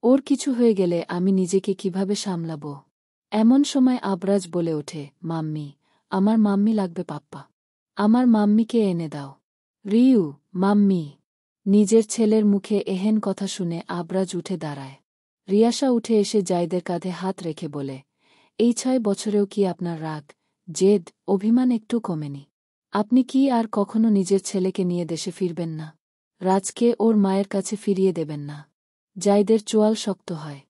S1: ওর কিছু হয়ে গেলে আমি নিজেকে কিভাবে সামলাব? এমন সময় আবরাজ বলে ওঠে, মাম্মি, আমার মাম্মি লাগবে পাপ্পা। আমার মাম্মিকে এনে দাও। রিউ, মাম্মি। নিজের ছেলের মুখে এহেন কথা শুনে আবরাজ উঠে দাঁড়ায়। রিয়াসা উঠে এসে জাইদের কাঁধে হাত রেখে বলে, এই 6 বছরেও কি আপনার রাগ, জেদ, অভিমান একটু কমেনি? আপনি কি আর কখনো নিজের ছেলেকে নিয়ে দেশে ফিরবেন না? রাজকে ওর মায়ের কাছে ফিরিয়ে দেবেন না? জাইদের চোয়াল শক্ত হয়।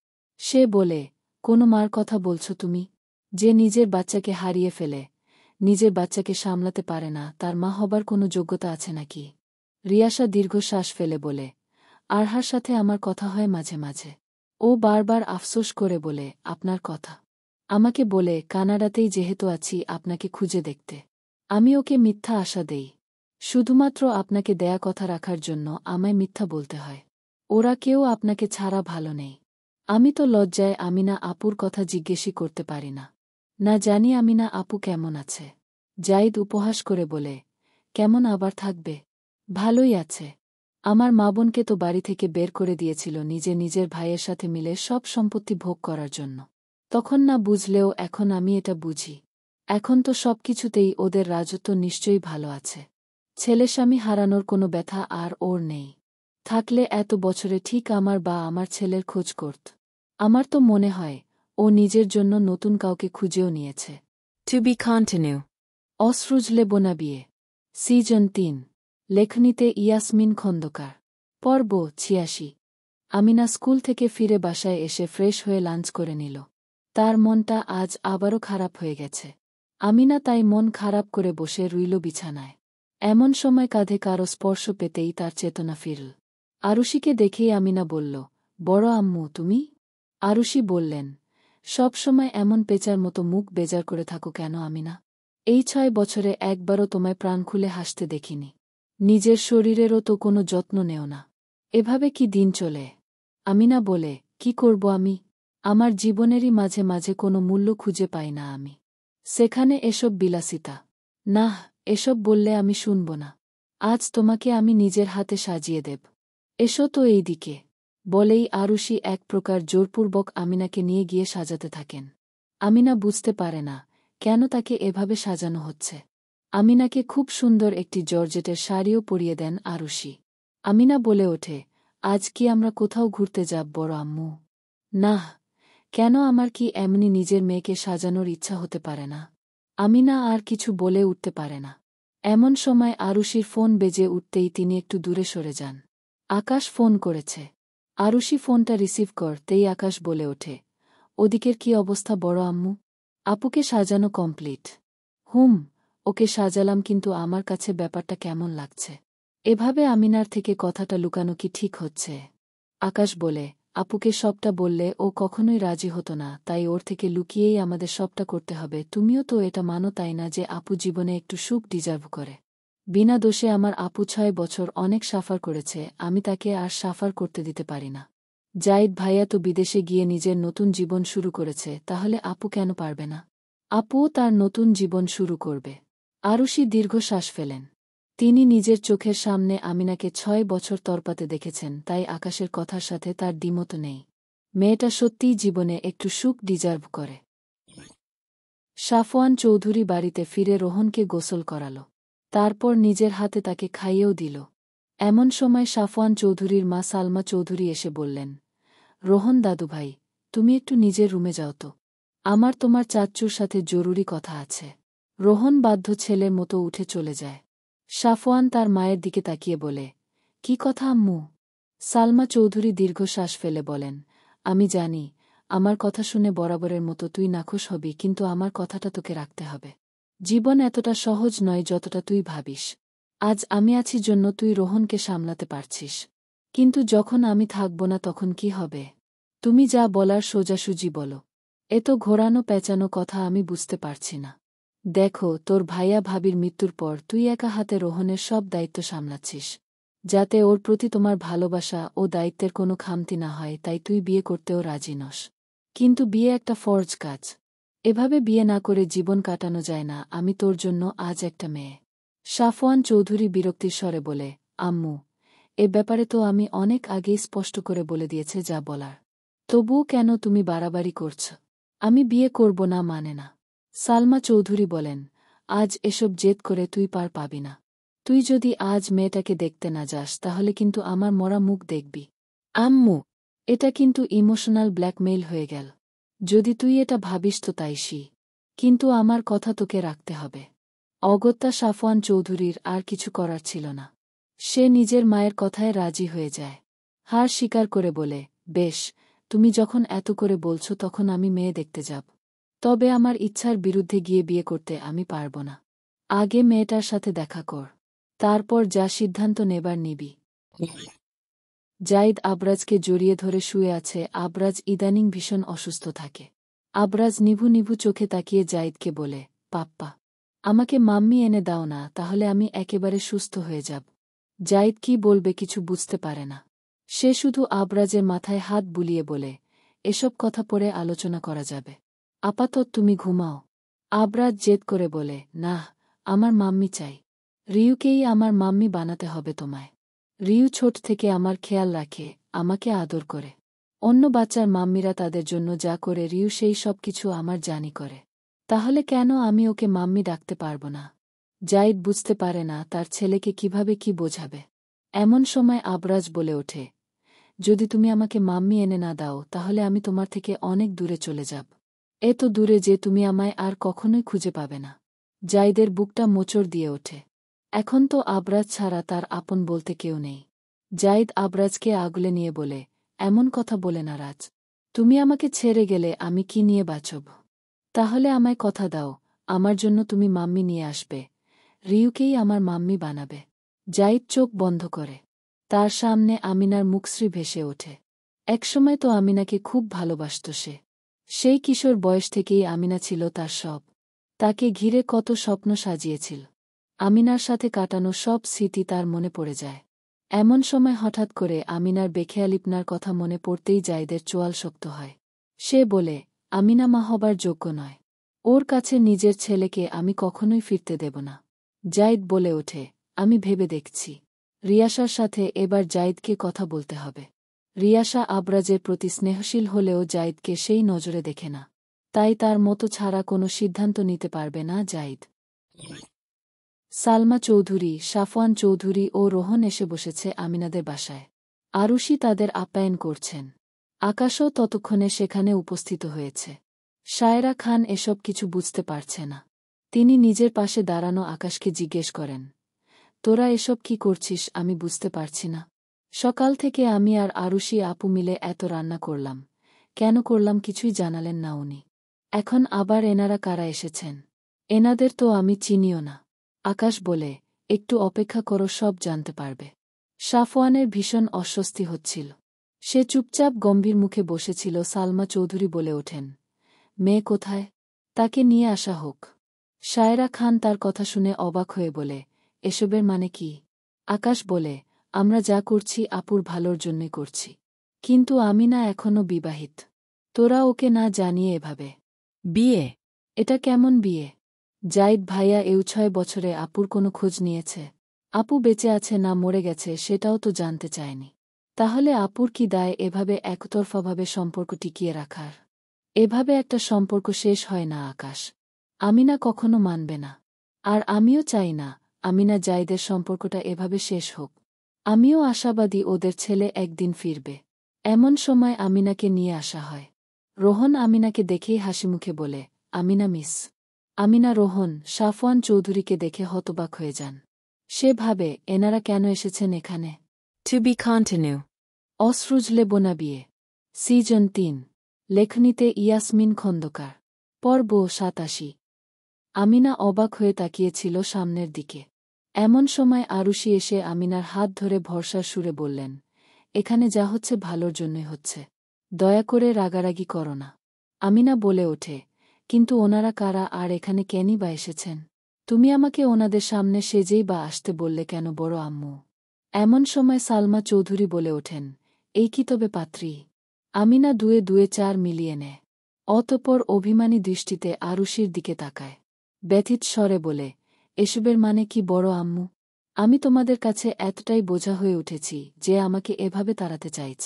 S1: সে বলে, কোনো মার কথা বলছো তুমি? যে নিজের বাচ্চাকে হারিয়ে ফেলে, নিজের বাচ্চাকে সামলাতে পারে না, তার মা হবার কোনো যোগ্যতা আছে নাকি? রিয়াসা দীর্ঘশ্বাস ফেলে বলে, আরহার সাথে আমার কথা হয় মাঝে মাঝে। ও বারবার আফসোস করে বলে, আপনার কথা। আমাকে বলে, কানাডাতেই যেহেতু আছি আপনাকে খুঁজে দেখতে। আমি ওকে মিথ্যা আশা দেই। শুধুমাত্র আপনাকে দেয়া কথা রাখার জন্য আমায় মিথ্যা বলতে হয়। ওরা কেউ আপনাকে ছাড়া ভালো নেই। আমি তো লজ্জায় আমিনা আপুর কথা জিজ্ঞেসই করতে পারি না। না জানি আমিনা আপু কেমন আছে। জাইদ উপহাস করে বলে, কেমন আবার থাকবে? ভালোই আছে। আমার মা বোনকে তো বাড়ি থেকে বের করে দিয়েছিল নিজের ভাইয়ের সাথে মিলে সব সম্পত্তি ভোগ করার জন্য। তখন না বুঝলেও এখন আমি এটা বুঝি। এখন তো সবকিছুতেই ওদের রাজত্ব নিশ্চয়ই ভালো আছে। ছেলে স্বামী হারানোর কোনো ব্যথা আর ওর নেই। থাকলে এত বছরে ঠিক আমার বা আমার ছেলের খোঁজ করত। আমার তো মনে হয় ও নিজের জন্য নতুন কাউকে খুঁজেও নিয়েছে।
S2: To be continue.
S1: অসরুজলে বোনা বিয়ে, সিজন 3। লেখনীতে ইয়াসমিন খন্দকার। পর্ব ৮৬। আমিনা স্কুল থেকে ফিরে বাসায় এসে ফ্রেশ হয়ে লাঞ্চ করে নিল। তার মনটা আজ আবারও খারাপ হয়ে গেছে। আমিনা তাই মন খারাপ করে বসে রইল বিছানায়। এমন সময় কাঁধে কারো স্পর্শ পেতেই তার চেতনা ফিরল। আরুষিকে দেখেই আমিনা বলল, বড় আম্মু তুমি? আরুষি বললেন, সব সময় এমন পেঁচার মতো মুখ বেজার করে থাকো কেন আমিনা? এই 6 বছরে একবারও তোমায় প্রাণ খুলে হাসতে দেখিনি। নিজের শরীরেরও তো কোনো যত্ন নেও না। এভাবে কি দিন চলে? আমিনা বলে, কি করব আমি? আমার জীবনেরই মাঝে মাঝে কোনো মূল্য খুঁজে পাই না আমি। সেখানে এসব বিলাসিতা। নাহ, এসব বললে আমি শুনব না। আজ তোমাকে আমি নিজের হাতে সাজিয়ে দেব। এসো তো এই দিকে। বলেই আরুষি এক প্রকার জোরপূর্বক আমিনাকে নিয়ে গিয়ে সাজাতে থাকেন। আমিনা বুঝতে পারে না কেন তাকে এভাবে সাজানো হচ্ছে। আমিনাকে খুব সুন্দর একটি জর্জেটের শাড়িও পরিয়ে দেন আরুষি। আমিনা বলে ওঠে, আজ কি আমরা কোথাও ঘুরতে যাব বড় আম্মু? নাহ, কেন আমার কি এমনি নিজের মেয়েকে সাজানোর ইচ্ছা হতে পারে না? আমিনা আর কিছু বলে উঠতে পারে না। এমন সময় আরুষির ফোন বেজে উঠতেই তিনি একটু দূরে সরে যান। আকাশ ফোন করেছে। আরুষি ফোনটা রিসিভ করতেই আকাশ বলে ওঠে, ওদিকের কি অবস্থা বড় আম্মু? আপুকে সাজানো কমপ্লিট। ওকে সাজালাম, কিন্তু আমার কাছে ব্যাপারটা কেমন লাগছে। এভাবে আমিনার থেকে কথাটা লুকানো কি ঠিক হচ্ছে? আকাশ বলে, আপুকে সবটা বললে ও কখনোই রাজি হতো না, তাই ওর থেকে লুকিয়েই আমাদের সবটা করতে হবে। তুমিও তো এটা মানো তাই না যে আপু জীবনে একটু সুখ ডিজার্ভ করে? বিনা দোষে আমার আপু 6 বছর অনেক সাফার করেছে, আমি তাকে আর সাফার করতে দিতে পারি না। জাইদ ভাইয়া তো বিদেশে গিয়ে নিজের নতুন জীবন শুরু করেছে, তাহলে আপু কেন পারবে না? আপুও তার নতুন জীবন শুরু করবে। আরুষি দীর্ঘশ্বাস ফেলেন। তিনি নিজের চোখের সামনে আমিনাকে 6 বছর তরপাতে দেখেছেন, তাই আকাশের কথার সাথে তার দ্বিমত নেই। মেয়েটা সত্যিই জীবনে একটু সুখ ডিজার্ভ করে। সাফওয়ান চৌধুরী বাড়িতে ফিরে রোহনকে গোসল করাল। তারপর নিজের হাতে তাকে খাইয়েও দিল। এমন সময় সাফওয়ান চৌধুরীর মা সালমা চৌধুরী এসে বললেন, রোহন দাদুভাই, তুমি একটু নিজের রুমে যাও তো। আমার তোমার চাচ্চুর সাথে জরুরি কথা আছে। রোহন বাধ্য ছেলের মতো উঠে চলে যায়। সাফওয়ান তার মায়ের দিকে তাকিয়ে বলে, কি কথা আম্মু? সালমা চৌধুরী দীর্ঘশ্বাস ফেলে বলেন, আমি জানি আমার কথা শুনে বরাবরের মতো তুই নাখোশ হবি, কিন্তু আমার কথাটা তোকে রাখতে হবে। জীবন এতটা সহজ নয় যতটা তুই ভাবিস। আজ আমি আছি জন্য তুই রোহনকে সামলাতে পারছিস, কিন্তু যখন আমি থাকব না তখন কি হবে? তুমি যা বলার সোজাসুজি বলো। এত ঘোরানো পেঁচানো কথা আমি বুঝতে পারছি না। দেখো, তোর ভাইয়া ভাবির মৃত্যুর পর তুই একা হাতে রোহনের সব দায়িত্ব সামলাচ্ছিস। যাতে ওর প্রতি তোমার ভালোবাসা ও দায়িত্বের কোনো খামতি না হয়, তাই তুই বিয়ে করতেও রাজি নস। কিন্তু বিয়ে একটা ফরজ কাজ। এভাবে বিয়ে না করে জীবন কাটানো যায় না। আমি তোর জন্য আজ একটা মেয়ে। সাফওয়ান চৌধুরী বিরক্তির স্বরে বলে, আম্মু, এ ব্যাপারে তো আমি অনেক আগেই স্পষ্ট করে বলে দিয়েছে যা বলার। তবুও কেন তুমি বাড়াবাড়ি করছ? আমি বিয়ে করব না মানে না। সালমা চৌধুরী বলেন, আজ এসব জেদ করে তুই পার পাবি না। তুই যদি আজ মেয়েটাকে দেখতে না যাস তাহলে কিন্তু আমার মরা মুখ দেখবি। আম্মু, এটা কিন্তু ইমোশনাল ব্ল্যাকমেইল হয়ে গেল। যদি তুই এটা ভাবিস তো তাইসি, কিন্তু আমার কথা তোকে রাখতে হবে। অগত্যা সাফওয়ান চৌধুরীর আর কিছু করার ছিল না। সে নিজের মায়ের কথায় রাজি হয়ে যায়। হার স্বীকার করে বলে, বেশ, তুমি যখন এত করে বলছো তখন আমি মেয়ে দেখতে যাব। তবে আমার ইচ্ছার বিরুদ্ধে গিয়ে বিয়ে করতে আমি পারব না। আগে মেয়েটার সাথে দেখা কর, তারপর যা সিদ্ধান্ত নেবার নিবি। জাইদ আবরাজকে জড়িয়ে ধরে শুয়ে আছে। আবরাজ ইদানিং ভীষণ অসুস্থ থাকে। আবরাজ নিভু নিভু চোখে তাকিয়ে জাইদকে বলে, পাপ্পা, আমাকে মাম্মি এনে দাও না, তাহলে আমি একেবারে সুস্থ হয়ে যাব। জাইদ কি বলবে কিছু বুঝতে পারে না। সে শুধু আবরাজের মাথায় হাত বুলিয়ে বলে, এসব কথা পরে আলোচনা করা যাবে। আপাতত তুমি ঘুমাও। আবরাজ জেদ করে বলে, না, আমার মাম্মি চাই। রিউকেই আমার মাম্মি বানাতে হবে তোমায়। রিউ ছোট থেকে আমার খেয়াল রাখে, আমাকে আদর করে। অন্য বাচ্চার মাম্মিরা তাদের জন্য যা করে রিউ সেই সব কিছু আমার জানি করে। তাহলে কেন আমি ওকে মাম্মি ডাকতে পারব না? জাইদ বুঝতে পারে না তার ছেলেকে কিভাবে কি বোঝাবে। এমন সময় আবরাজ বলে ওঠে, যদি তুমি আমাকে মাম্মি এনে না দাও তাহলে আমি তোমার থেকে অনেক দূরে চলে যাব। এত দূরে যে তুমি আমায় আর কখনোই খুঁজে পাবে না। জাইদের বুকটা মোচড় দিয়ে ওঠে। এখন তো আবরাজ ছাড়া তার আপন বলতে কেউ নেই। জাইদ আবরাজকে আগলে নিয়ে বলে, এমন কথা বলে না রাজ। তুমি আমাকে ছেড়ে গেলে আমি কি নিয়ে বাঁচব? তাহলে আমায় কথা দাও, আমার জন্য তুমি মাম্মি নিয়ে আসবে। রিউকেই আমার মাম্মি বানাবে। জাইদ চোখ বন্ধ করে। তার সামনে আমিনার মুখশ্রী ভেসে ওঠে। একসময় তো আমিনাকে খুব ভালোবাসত সে। সেই কিশোর বয়স থেকেই আমিনা ছিল তার সব। তাকে ঘিরে কত স্বপ্ন সাজিয়েছিল। আমিনার সাথে কাটানো সব স্মৃতি তার মনে পড়ে যায়। এমন সময় হঠাৎ করে আমিনার বেখেয়ালিপনার কথা মনে পড়তেই জাইদের চোয়াল শক্ত হয়। সে বলে, আমিনা মা হবার যোগ্য নয়। ওর কাছে নিজের ছেলেকে আমি কখনোই ফিরতে দেব না। জাইদ বলে ওঠে, আমি ভেবে দেখছি। রিয়াসার সাথে এবার জাইদকে কথা বলতে হবে। রিয়াসা আবরাজের প্রতি স্নেহশীল হলেও জাইদকে সেই নজরে দেখে না। তাই তার মতো ছাড়া কোনো সিদ্ধান্ত নিতে পারবে না জাইদ। সালমা চৌধুরী, সাফওয়ান চৌধুরী ও রোহন এসে বসেছে আমিনাদের বাসায়। আরুষি তাদের আপ্যায়ন করছেন। আকাশও ততক্ষণে সেখানে উপস্থিত হয়েছে। শায়রা খান এসব কিছু বুঝতে পারছে না। তিনি নিজের পাশে দাঁড়ানো আকাশকে জিজ্ঞেস করেন, তোরা এসব কি করছিস আমি বুঝতে পারছি না। সকাল থেকে আমি আর আরুষি আপু মিলে এত রান্না করলাম, কেন করলাম কিছুই জানালেন না উনি। এখন আবার এনারা কারা এসেছেন? এনাদের তো আমি চিনিও না। আকাশ বলে, একটু অপেক্ষা করো, সব জানতে পারবে। সাফওয়ানের ভীষণ অস্বস্তি হচ্ছিল। সে চুপচাপ গম্ভীর মুখে বসেছিল। সালমা চৌধুরী বলে ওঠেন, মেয়ে কোথায়? তাকে নিয়ে আসা হোক। শায়রা খান তার কথা শুনে অবাক হয়ে বলে, এসবের মানে কি? আকাশ বলে, আমরা যা করছি আপুর ভালোর জন্যে করছি। কিন্তু আমিনা এখনও বিবাহিত। তোরা ওকে না জানিয়ে এভাবে
S2: বিয়ে?
S1: এটা কেমন বিয়ে? জাইদ ভাইয়া 6 বছরে আপুর কোনো খোঁজ নিয়েছে? আপু বেঁচে আছে না মরে গেছে সেটাও তো জানতে চায়নি। তাহলে আপুর কি দায় এভাবে একতরফাভাবে সম্পর্ক টিকিয়ে রাখার? এভাবে একটা সম্পর্ক শেষ হয় না আকাশ। আমিনা কখনো মানবে না। আর আমিও চাই না আমিনা জাইদের সম্পর্কটা এভাবে শেষ হোক। আমিও আশাবাদী ওদের ছেলে একদিন ফিরবে। এমন সময় আমিনাকে নিয়ে আসা হয়। রোহন আমিনাকে দেখেই হাসিমুখে বলে, আমিনা মিস। আমিনা রোহন, সাফওয়ান চৌধুরীকে দেখে হতবাক হয়ে যান। সে ভাবে, এনারা কেন এসেছেন এখানে?
S2: To be continue.
S1: অসরুজলে বোনা বিয়ে, সিজন 3। লেখনীতে ইয়াসমিন খন্দকার। পর্ব 87। আমিনা অবাক হয়ে তাকিয়েছিল সামনের দিকে। এমন সময় আরুষি এসে আমিনার হাত ধরে ভরসার সুরে বললেন, এখানে যা হচ্ছে ভালোর জন্যই হচ্ছে। দয়া করে রাগারাগি করো না। আমিনা বলে ওঠে, কিন্তু ওনারা কারা আর এখানে কেনই বা এসেছেন? তুমি আমাকে ওনাদের সামনে সেজেই বা আসতে বললে কেন বড় আম্মু? এমন সময় সালমা চৌধুরী বলে ওঠেন, এই কি তবে পাত্রী? আমিনা দুয়ে দুয়ে 4 মিলিয়ে নেয়। অতঃপর অভিমানী দৃষ্টিতে আরুষির দিকে তাকায়। ব্যথিত স্বরে বলে, এসবের মানে কি বড় আম্মু? আমি তোমাদের কাছে এতটাই বোঝা হয়ে উঠেছি যে আমাকে এভাবে তাড়াতে চাইছ।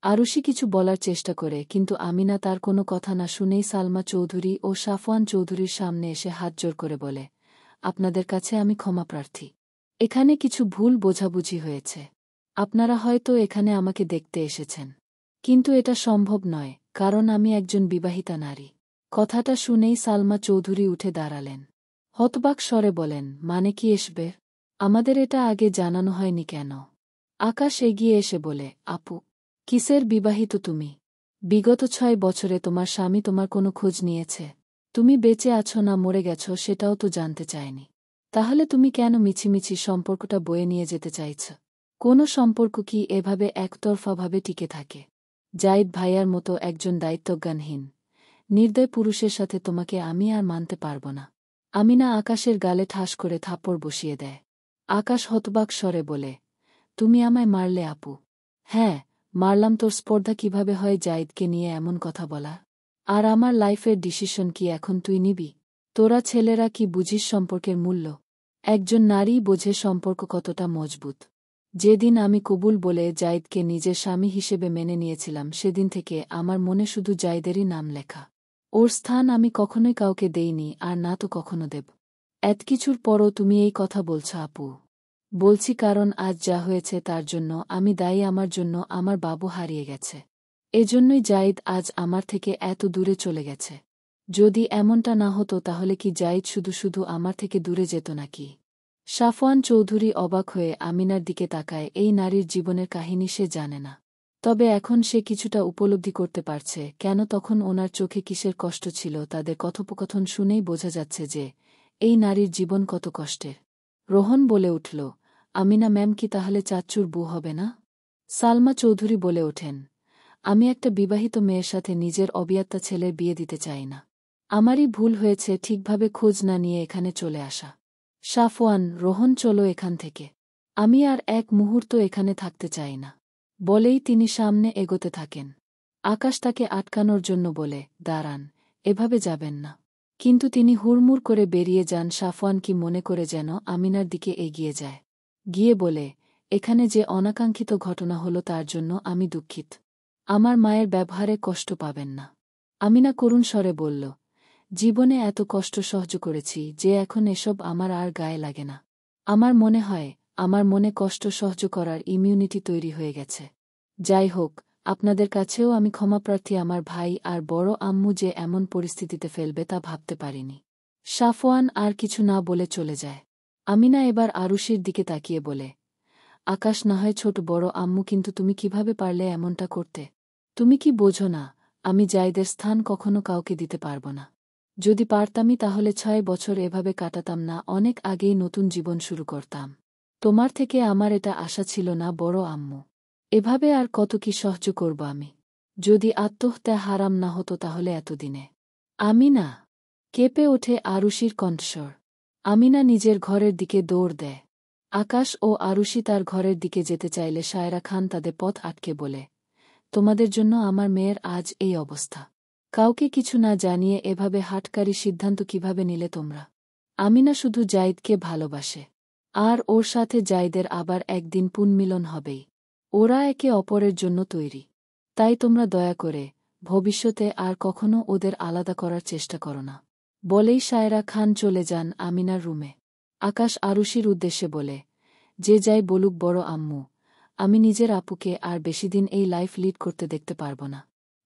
S1: আরুষি কিছু বলার চেষ্টা করে, কিন্তু আমিনা তার কোনো কথা না শুনেই সালমা চৌধুরী ও সাফওয়ান চৌধুরীর সামনে এসে হাত জোর করে বলে, আপনাদের কাছে আমি ক্ষমা প্রার্থী। এখানে কিছু ভুল বোঝাবুঝি হয়েছে। আপনারা হয়তো এখানে আমাকে দেখতে এসেছেন, কিন্তু এটা সম্ভব নয়, কারণ আমি একজন বিবাহিতা নারী। কথাটা শুনেই সালমা চৌধুরী উঠে দাঁড়ালেন। হতবাক স্বরে বলেন, মানে কি এসবে? আমাদের এটা আগে জানানো হয়নি কেন? আকাশ এগিয়ে এসে বলে, আপু, কিসের বিবাহিত তুমি? বিগত 6 বছরে তোমার স্বামী তোমার কোনো খোঁজ নিয়েছে? তুমি বেঁচে আছো না মরে গেছো সেটাও তো জানতে চায়নি। তাহলে তুমি কেন মিছিমিছি সম্পর্কটা বয়ে নিয়ে যেতে চাইছ? কোনো সম্পর্ক কি এভাবে একতরফাভাবে টিকে থাকে? জাইদ ভাইয়ার মতো একজন দায়িত্বজ্ঞানহীন, নির্দয় পুরুষের সাথে তোমাকে আমি আর মানতে পারব না। আমিনা আকাশের গালে ঠাস করে থাপ্পড় বসিয়ে দেয়। আকাশ হতবাক স্বরে বলে, তুমি আমায় মারলে আপু? হ্যাঁ, মারলাম। তোর স্পর্ধা কিভাবে হয় জাইদকে নিয়ে এমন কথা বলা? আর আমার লাইফের ডিসিশন কি এখন তুই নিবি? তোরা ছেলেরা কি বুঝিস সম্পর্কের মূল্য? একজন নারী বোঝে সম্পর্ক কতটা মজবুত। যেদিন আমি কবুল বলে জাইদকে নিজের স্বামী হিসেবে মেনে নিয়েছিলাম, সেদিন থেকে আমার মনে শুধু জাইদেরই নাম লেখা। ওর স্থান আমি কখনোই কাউকে দেইনি, আর না তো কখনো দেব। এত কিছুর পরও তুমি এই কথা বলছ আপু? বলছি কারণ আজ যা হয়েছে তার জন্য আমি দায়ী। আমার জন্য আমার বাবু হারিয়ে গেছে। এজন্যই জাইদ আজ আমার থেকে এত দূরে চলে গেছে। যদি এমনটা না হতো তাহলে কি জাইদ শুধু শুধু আমার থেকে দূরে যেত নাকি? সাফওয়ান চৌধুরী অবাক হয়ে আমিনার দিকে তাকায়। এই নারীর জীবনের কাহিনী সে জানে না, তবে এখন সে কিছুটা উপলব্ধি করতে পারছে কেন তখন ওনার চোখে কিসের কষ্ট ছিল। তাদের কথোপকথন শুনেই বোঝা যাচ্ছে যে এই নারীর জীবন কত কষ্টের। রোহন বলে উঠল, আমিনা ম্যাম কি তাহলে চাচ্চুর বউ হবে না? সালমা চৌধুরী বলে ওঠেন, আমি একটা বিবাহিত মেয়ের সাথে নিজের অবিয়াত্তা ছেলের বিয়ে দিতে চাই না। আমারই ভুল হয়েছে ঠিকভাবে খোঁজ না নিয়ে এখানে চলে আসা। সাফওয়ান, রোহন, চলো এখান থেকে। আমি আর এক মুহূর্ত এখানে থাকতে চাই না। বলেই তিনি সামনে এগোতে থাকেন। আকাশ তাকে আটকানোর জন্য বলে, দাঁড়ান, এভাবে যাবেন না। কিন্তু তিনি হুড়মুড় করে বেরিয়ে যান। সাফওয়ান কি মনে করে যেন আমিনার দিকে এগিয়ে যায়। গিয়ে বলে, এখানে যে অনাকাঙ্ক্ষিত ঘটনা হলো তার জন্য আমি দুঃখিত। আমার মায়ের ব্যবহারে কষ্ট পাবেন না। আমিনা করুণ স্বরে বলল, জীবনে এত কষ্ট সহ্য করেছি যে এখন এসব আমার আর গায়ে লাগে না। আমার মনে হয় আমার মনে কষ্ট সহ্য করার ইমিউনিটি তৈরি হয়ে গেছে। যাই হোক, আপনাদের কাছেও আমি ক্ষমাপ্রার্থী। আমার ভাই আর বড় আম্মু যে এমন পরিস্থিতিতে ফেলবে তা ভাবতে পারিনি। সাফওয়ান আর কিছু না বলে চলে যায়। আমিনা এবার আরুষির দিকে তাকিয়ে বলে, আকাশ না হয় ছোট বড় আম্মু, কিন্তু তুমি কিভাবে পারলে এমনটা করতে? তুমি কি বোঝো না আমি জাইদের স্থান কখনো কাউকে দিতে পারব না? যদি পারতামই তাহলে 6 বছর এভাবে কাটাতাম না, অনেক আগেই নতুন জীবন শুরু করতাম। তোমার থেকে আমার এটা আশা ছিল না বড় আম্মু। এভাবে আর কত কি সহ্য করব আমি? যদি আত্মহত্যা হারাম না হতো তাহলে এতদিনে। আমিনা! কেঁপে ওঠে আরুষির কণ্ঠস্বর। আমিনা নিজের ঘরের দিকে দৌড় দেয়। আকাশ ও আরুষি তার ঘরের দিকে যেতে চাইলে সায়রা খান তাদের পথ আটকে বলে, তোমাদের জন্য আমার মেয়ের আজ এই অবস্থা। কাউকে কিছু না জানিয়ে এভাবে হাটকারী সিদ্ধান্ত কিভাবে নিলে তোমরা? আমিনা শুধু জাইদকে ভালোবাসে, আর ওর সাথে জাইদের আবার একদিন পুনর্মিলন হবেই। ওরা একে অপরের জন্য তৈরি। তাই তোমরা দয়া করে ভবিষ্যতে আর কখনো ওদের আলাদা করার চেষ্টা করো না। বলেই সায়রা খান চলে যান আমিনার রুমে। আকাশ আরুষির উদ্দেশ্যে বলে, যে যাই বলুক বড় আম্মু, আমি নিজের আপুকে আর বেশিদিন এই লাইফ লিড করতে দেখতে পারব না।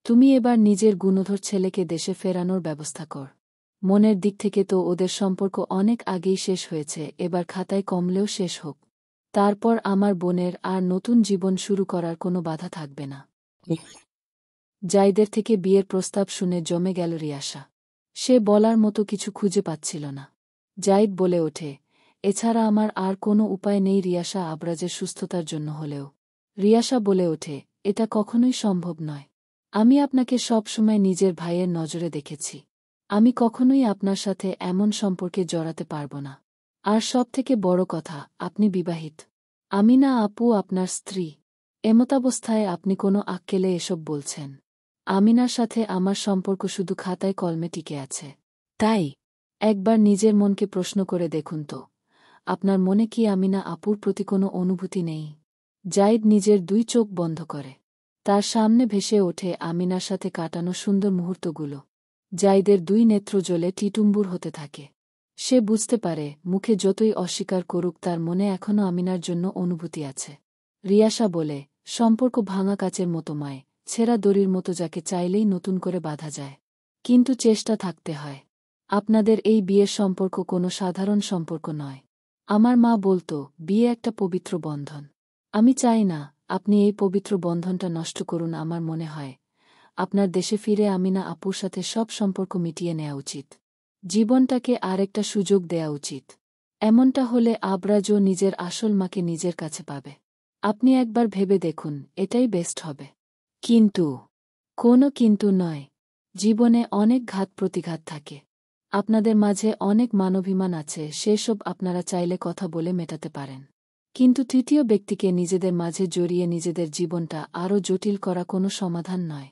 S1: তুমি এবার নিজের গুণধর ছেলেকে দেশে ফেরানোর ব্যবস্থা কর। মনের দিক থেকে তো ওদের সম্পর্ক অনেক আগেই শেষ হয়েছে, এবার খাতায় কমলেও শেষ হোক। তারপর আমার বোনের আর নতুন জীবন শুরু করার কোনো বাধা থাকবে না। জাইদের থেকে বিয়ের প্রস্তাব শুনে জমে গেল রিয়াসা। সে বলার মতো কিছু খুঁজে পাচ্ছিল না। জাইদ বলে ওঠে, এছাড়া আমার আর কোনো উপায় নেই রিয়াসা, আবরাজের সুস্থতার জন্য হলেও। রিয়াসা বলে ওঠে, এটা কখনোই সম্ভব নয়। আমি আপনাকে সব সময় নিজের ভাইয়ের নজরে দেখেছি। আমি কখনোই আপনার সাথে এমন সম্পর্কে জড়াতে পারব না। আর সবথেকে বড় কথা, আপনি বিবাহিত। আমিনা আপু আপনার স্ত্রী। এমতাবস্থায় আপনি কোনো আক্কেলে এসব বলছেন? আমিনার সাথে আমার সম্পর্ক শুধু খাতায় কলমে টিকে আছে।
S2: তাই
S1: একবার নিজের মনকে প্রশ্ন করে দেখুন তো, আপনার মনে কি আমিনা আপুর প্রতি কোনো অনুভূতি নেই? জাইদ নিজের 2 চোখ বন্ধ করে। তার সামনে ভেসে ওঠে আমিনার সাথে কাটানো সুন্দর মুহূর্তগুলো। জাইদের 2 নেত্র জ্বলে টিটুম্বুর হতে থাকে। সে বুঝতে পারে, মুখে যতই অস্বীকার করুক তার মনে এখনও আমিনার জন্য অনুভূতি আছে। রিয়াসা বলে, সম্পর্ক ভাঙা কাচের মতো মায়, ছেঁড়া দড়ির মতো যাকে চাইলেই নতুন করে বাঁধা যায়। কিন্তু চেষ্টা থাকতে হয়। আপনাদের এই বিয়ের সম্পর্ক কোনো সাধারণ সম্পর্ক নয়। আমার মা বলতো, বিয়ে একটা পবিত্র বন্ধন। আমি চাই না আপনি এই পবিত্র বন্ধনটা নষ্ট করুন। আমার মনে হয় আপনার দেশে ফিরে আমিনা আপুর সাথে সব সম্পর্ক মিটিয়ে নেওয়া উচিত। জীবনটাকে আরেকটা সুযোগ দেয়া উচিত। এমনটা হলে আবরাজও নিজের আসল মাকে নিজের কাছে পাবে। আপনি একবার ভেবে দেখুন, এটাই বেস্ট হবে। কিন্তু কোনো কিন্তু নয়। জীবনে অনেক ঘাত প্রতিঘাত থাকে। আপনাদের মাঝে অনেক মানবিমান আছে, সেসব আপনারা চাইলে কথা বলে মেটাতে পারেন। কিন্তু তৃতীয় ব্যক্তিকে নিজেদের মাঝে জড়িয়ে নিজেদের জীবনটা আরও জটিল করা কোনো সমাধান নয়।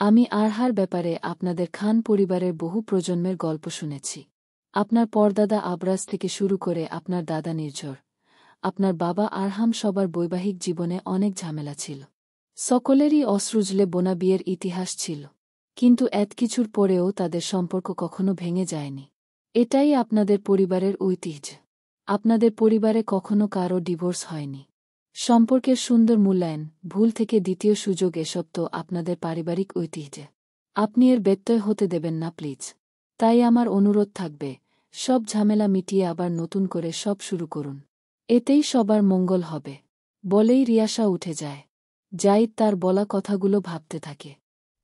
S1: আমি আরহার ব্যাপারে আপনাদের খান পরিবারের বহু প্রজন্মের গল্প শুনেছি। আপনার পরদাদা আবরাজ থেকে শুরু করে আপনার দাদা নির্ঝর, আপনার বাবা আরহাম, সবার বৈবাহিক জীবনে অনেক ঝামেলা ছিল। সকলেরই অশ্রুজলে বোনা বিয়ের ইতিহাস ছিল। কিন্তু এত কিছুর পরেও তাদের সম্পর্ক কখনো ভেঙে যায়নি। এটাই আপনাদের পরিবারের ঐতিহ্য। আপনাদের পরিবারে কখনো কারও ডিভোর্স হয়নি। সম্পর্কের সুন্দর মূল্যায়ন, ভুল থেকে দ্বিতীয় সুযোগ, এসব তো আপনাদের পারিবারিক ঐতিহ্য। আপনি এর ব্যত্যয় হতে দেবেন না প্লিজ। তাই আমার অনুরোধ থাকবে, সব ঝামেলা মিটিয়ে আবার নতুন করে সব শুরু করুন। এতেই সবার মঙ্গল হবে। বলেই রিয়াসা উঠে যায়। জাইদ তার বলা কথাগুলো ভাবতে থাকে।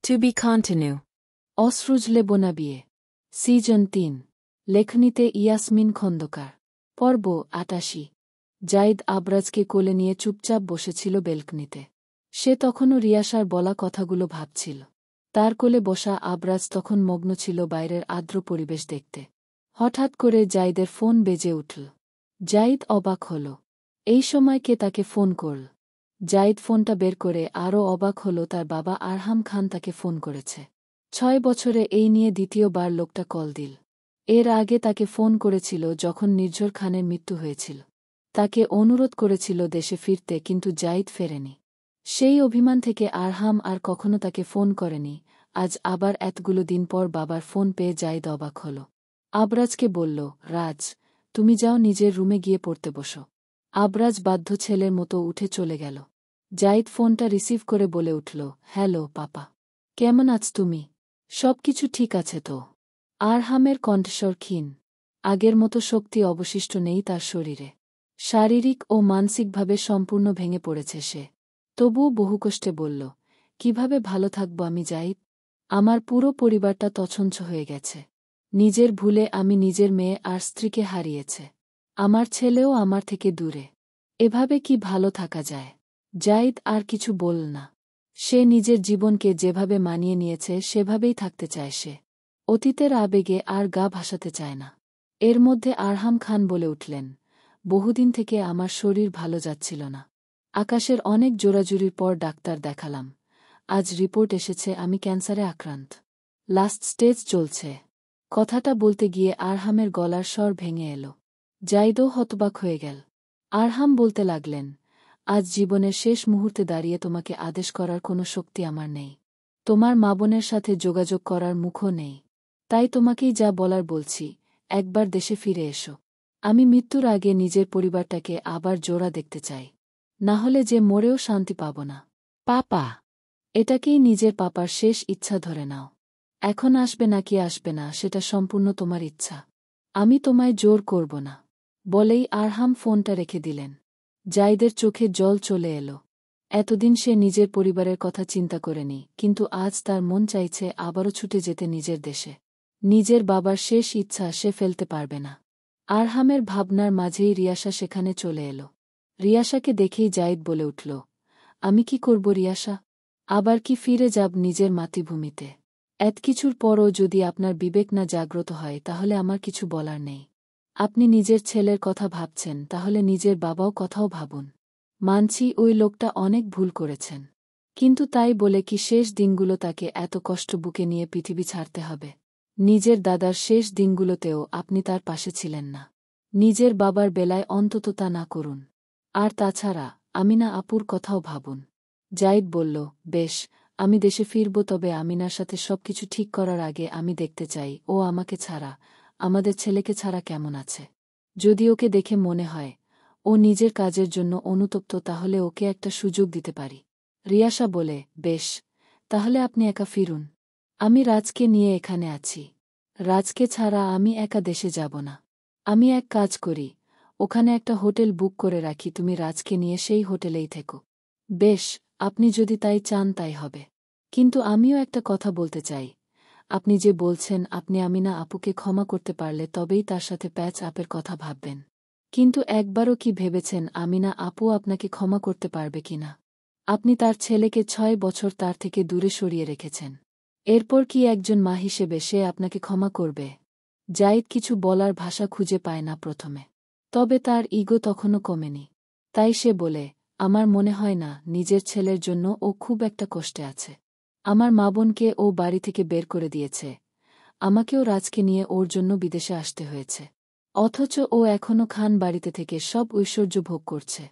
S2: To be continue.
S1: অশ্রুজলে বোনা বিয়ে, সিজন 3। লেখনীতে ইয়াসমিন খন্দকার। পর্ব ৮৮। জাইদ আবরাজকে কোলে নিয়ে চুপচাপ বসেছিল বেলকনিতে। সে তখনও রিয়াসার বলা কথাগুলো ভাবছিল। তার কোলে বসা আবরাজ তখন মগ্ন ছিল বাইরের আর্দ্র পরিবেশ দেখতে। হঠাৎ করে জাইদের ফোন বেজে উঠল। জাইদ অবাক হল। এই সময় কে তাকে ফোন করল? জাইদ ফোনটা বের করে আরও অবাক হল, তার বাবা আরহাম খান তাকে ফোন করেছে। 6 বছরে এই নিয়ে দ্বিতীয়বার লোকটা কল দিল। এর আগে তাকে ফোন করেছিল যখন নির্ঝর খানের মৃত্যু হয়েছিল। তাকে অনুরোধ করেছিল দেশে ফিরতে, কিন্তু জাইদ ফেরেনি। সেই অভিমান থেকে আরহাম আর কখনো তাকে ফোন করেনি। আজ আবার এতগুলো দিন পর বাবার ফোন পেয়ে জাইদ অবাক হল। আবরাজকে বলল, রাজ, তুমি যাও নিজের রুমে গিয়ে পড়তে বসো। আবরাজ বাধ্য ছেলের মতো উঠে চলে গেল। জাইদ ফোনটা রিসিভ করে বলে উঠল, হ্যালো পাপা, কেমন আছ তুমি? সবকিছু ঠিক আছে তো? আরহামের কণ্ঠস্বর ক্ষীণ। আগের মতো শক্তি অবশিষ্ট নেই তার শরীরে। শারীরিক ও মানসিকভাবে সম্পূর্ণ ভেঙে পড়েছে সে। তবুও বহু কষ্টে বলল, কিভাবে ভালো থাকব আমি জাইদ? আমার পুরো পরিবারটা তছনছ হয়ে গেছে। নিজের ভুলে আমি নিজের মেয়ে আর স্ত্রীকে হারিয়েছে। আমার ছেলেও আমার থেকে দূরে। এভাবে কি ভালো থাকা যায়? জাইদ আর কিছু বলল না। সে নিজের জীবনকে যেভাবে মানিয়ে নিয়েছে সেভাবেই থাকতে চায় সে। অতীতের আবেগে আর গা ভাসাতে চায় না। এর মধ্যে আরহাম খান বলে উঠলেন, বহুদিন থেকে আমার শরীর ভালো যাচ্ছিল না। আকাশের অনেক জোরাজুরির পর ডাক্তার দেখালাম। আজ রিপোর্ট এসেছে আমি ক্যান্সারে আক্রান্ত। লাস্ট স্টেজ চলছে। কথাটা বলতে গিয়ে আরহামের গলার স্বর ভেঙে এল। জাইদও হতবাক হয়ে গেল। আরহাম বলতে লাগলেন, আজ জীবনের শেষ মুহূর্তে দাঁড়িয়ে তোমাকে আদেশ করার কোনো শক্তি আমার নেই। তোমার মা বোনের সাথে যোগাযোগ করার মুখও নেই। তাই তোমাকেই যা বলার বলছি, একবার দেশে ফিরে এসো। আমি মৃত্যুর আগে নিজের পরিবারটাকে আবার জোড়া দেখতে চাই। না হলে যে মরেও শান্তি পাব না। পাপা, এটাকেই নিজের পাপার শেষ ইচ্ছা ধরে নাও। এখন আসবে নাকি আসবে না সেটা সম্পূর্ণ তোমার ইচ্ছা। আমি তোমায় জোর করব না। বলেই আরহাম ফোনটা রেখে দিলেন। জাইদের চোখে জল চলে এলো। এতদিন সে নিজের পরিবারের কথা চিন্তা করেনি, কিন্তু আজ তার মন চাইছে আবারও ছুটে যেতে নিজের দেশে। নিজের বাবার শেষ ইচ্ছা সে ফেলতে পারবে না। আরহামের ভাবনার মাঝেই রিয়াসা সেখানে চলে এলো। রিয়াসাকে দেখেই জাইদ বলে উঠল, আমি কি করব রিয়াসা? আবার কি ফিরে যাব নিজের মাতৃভূমিতে? এত কিছুর পরও যদি আপনার বিবেক না জাগ্রত হয় তাহলে আমার কিছু বলার নেই। আপনি নিজের ছেলের কথা ভাবছেন, তাহলে নিজের বাবাও কথাও ভাবুন। মানছি ওই লোকটা অনেক ভুল করেছেন, কিন্তু তাই বলে কি শেষ দিনগুলো তাকে এত কষ্ট বুকে নিয়ে পৃথিবী ছাড়তে হবে? নিজের দাদার শেষ দিনগুলোতেও আপনি তার পাশে ছিলেন না। নিজের বাবার বেলায় অন্তত তা না করুন। আর তাছাড়া আমিনা আপুর কথাও ভাবুন। জাইদ বলল, বেশ, আমি দেশে ফিরব, তবে আমিনার সাথে সবকিছু ঠিক করার আগে আমি দেখতে চাই ও আমাকে ছাড়া, আমাদের ছেলেকে ছাড়া কেমন আছে। যদি ওকে দেখে মনে হয় ও নিজের কাজের জন্য অনুতপ্ত, তাহলে ওকে একটা সুযোগ দিতে পারি। রিয়াসা বলে, বেশ, তাহলে আপনি একা ফিরুন। আমি রাজকে নিয়ে এখানে আছি। রাজকে ছাড়া আমি একা দেশে যাব না। আমি এক কাজ করি, ওখানে একটা হোটেল বুক করে রাখি, তুমি রাজকে নিয়ে সেই হোটেলেই থেকো। বেশ, আপনি যদি তাই চান তাই হবে। কিন্তু আমিও একটা কথা বলতে চাই। আপনি যে বলছেন আপনি আমিনা আপুকে ক্ষমা করতে পারলে তবেই তার সাথে প্যাচ আপের কথা ভাববেন। কিন্তু একবারও কি ভেবেছেন আমিনা আপু আপনাকে ক্ষমা করতে পারবে কিনা? আপনি তার ছেলেকে 6 বছর তার থেকে দূরে সরিয়ে রেখেছেন। এরপর কি একজন মা হিসেবে সে আপনাকে ক্ষমা করবে? জাইদ কিছু বলার ভাষা খুঁজে পায় না প্রথমে। তবে তার ইগো তখনও কমেনি। তাই সে বলে, আমার মনে হয় না, নিজের ছেলের জন্য ও খুব একটা কষ্টে আছে। আমার মা বোনকে ও বাড়ি থেকে বের করে দিয়েছে। আমাকেও রাজকে নিয়ে ওর জন্য বিদেশে আসতে হয়েছে। অথচ ও এখনও খান বাড়িতে থেকে সব ঐশ্বর্য ভোগ করছে।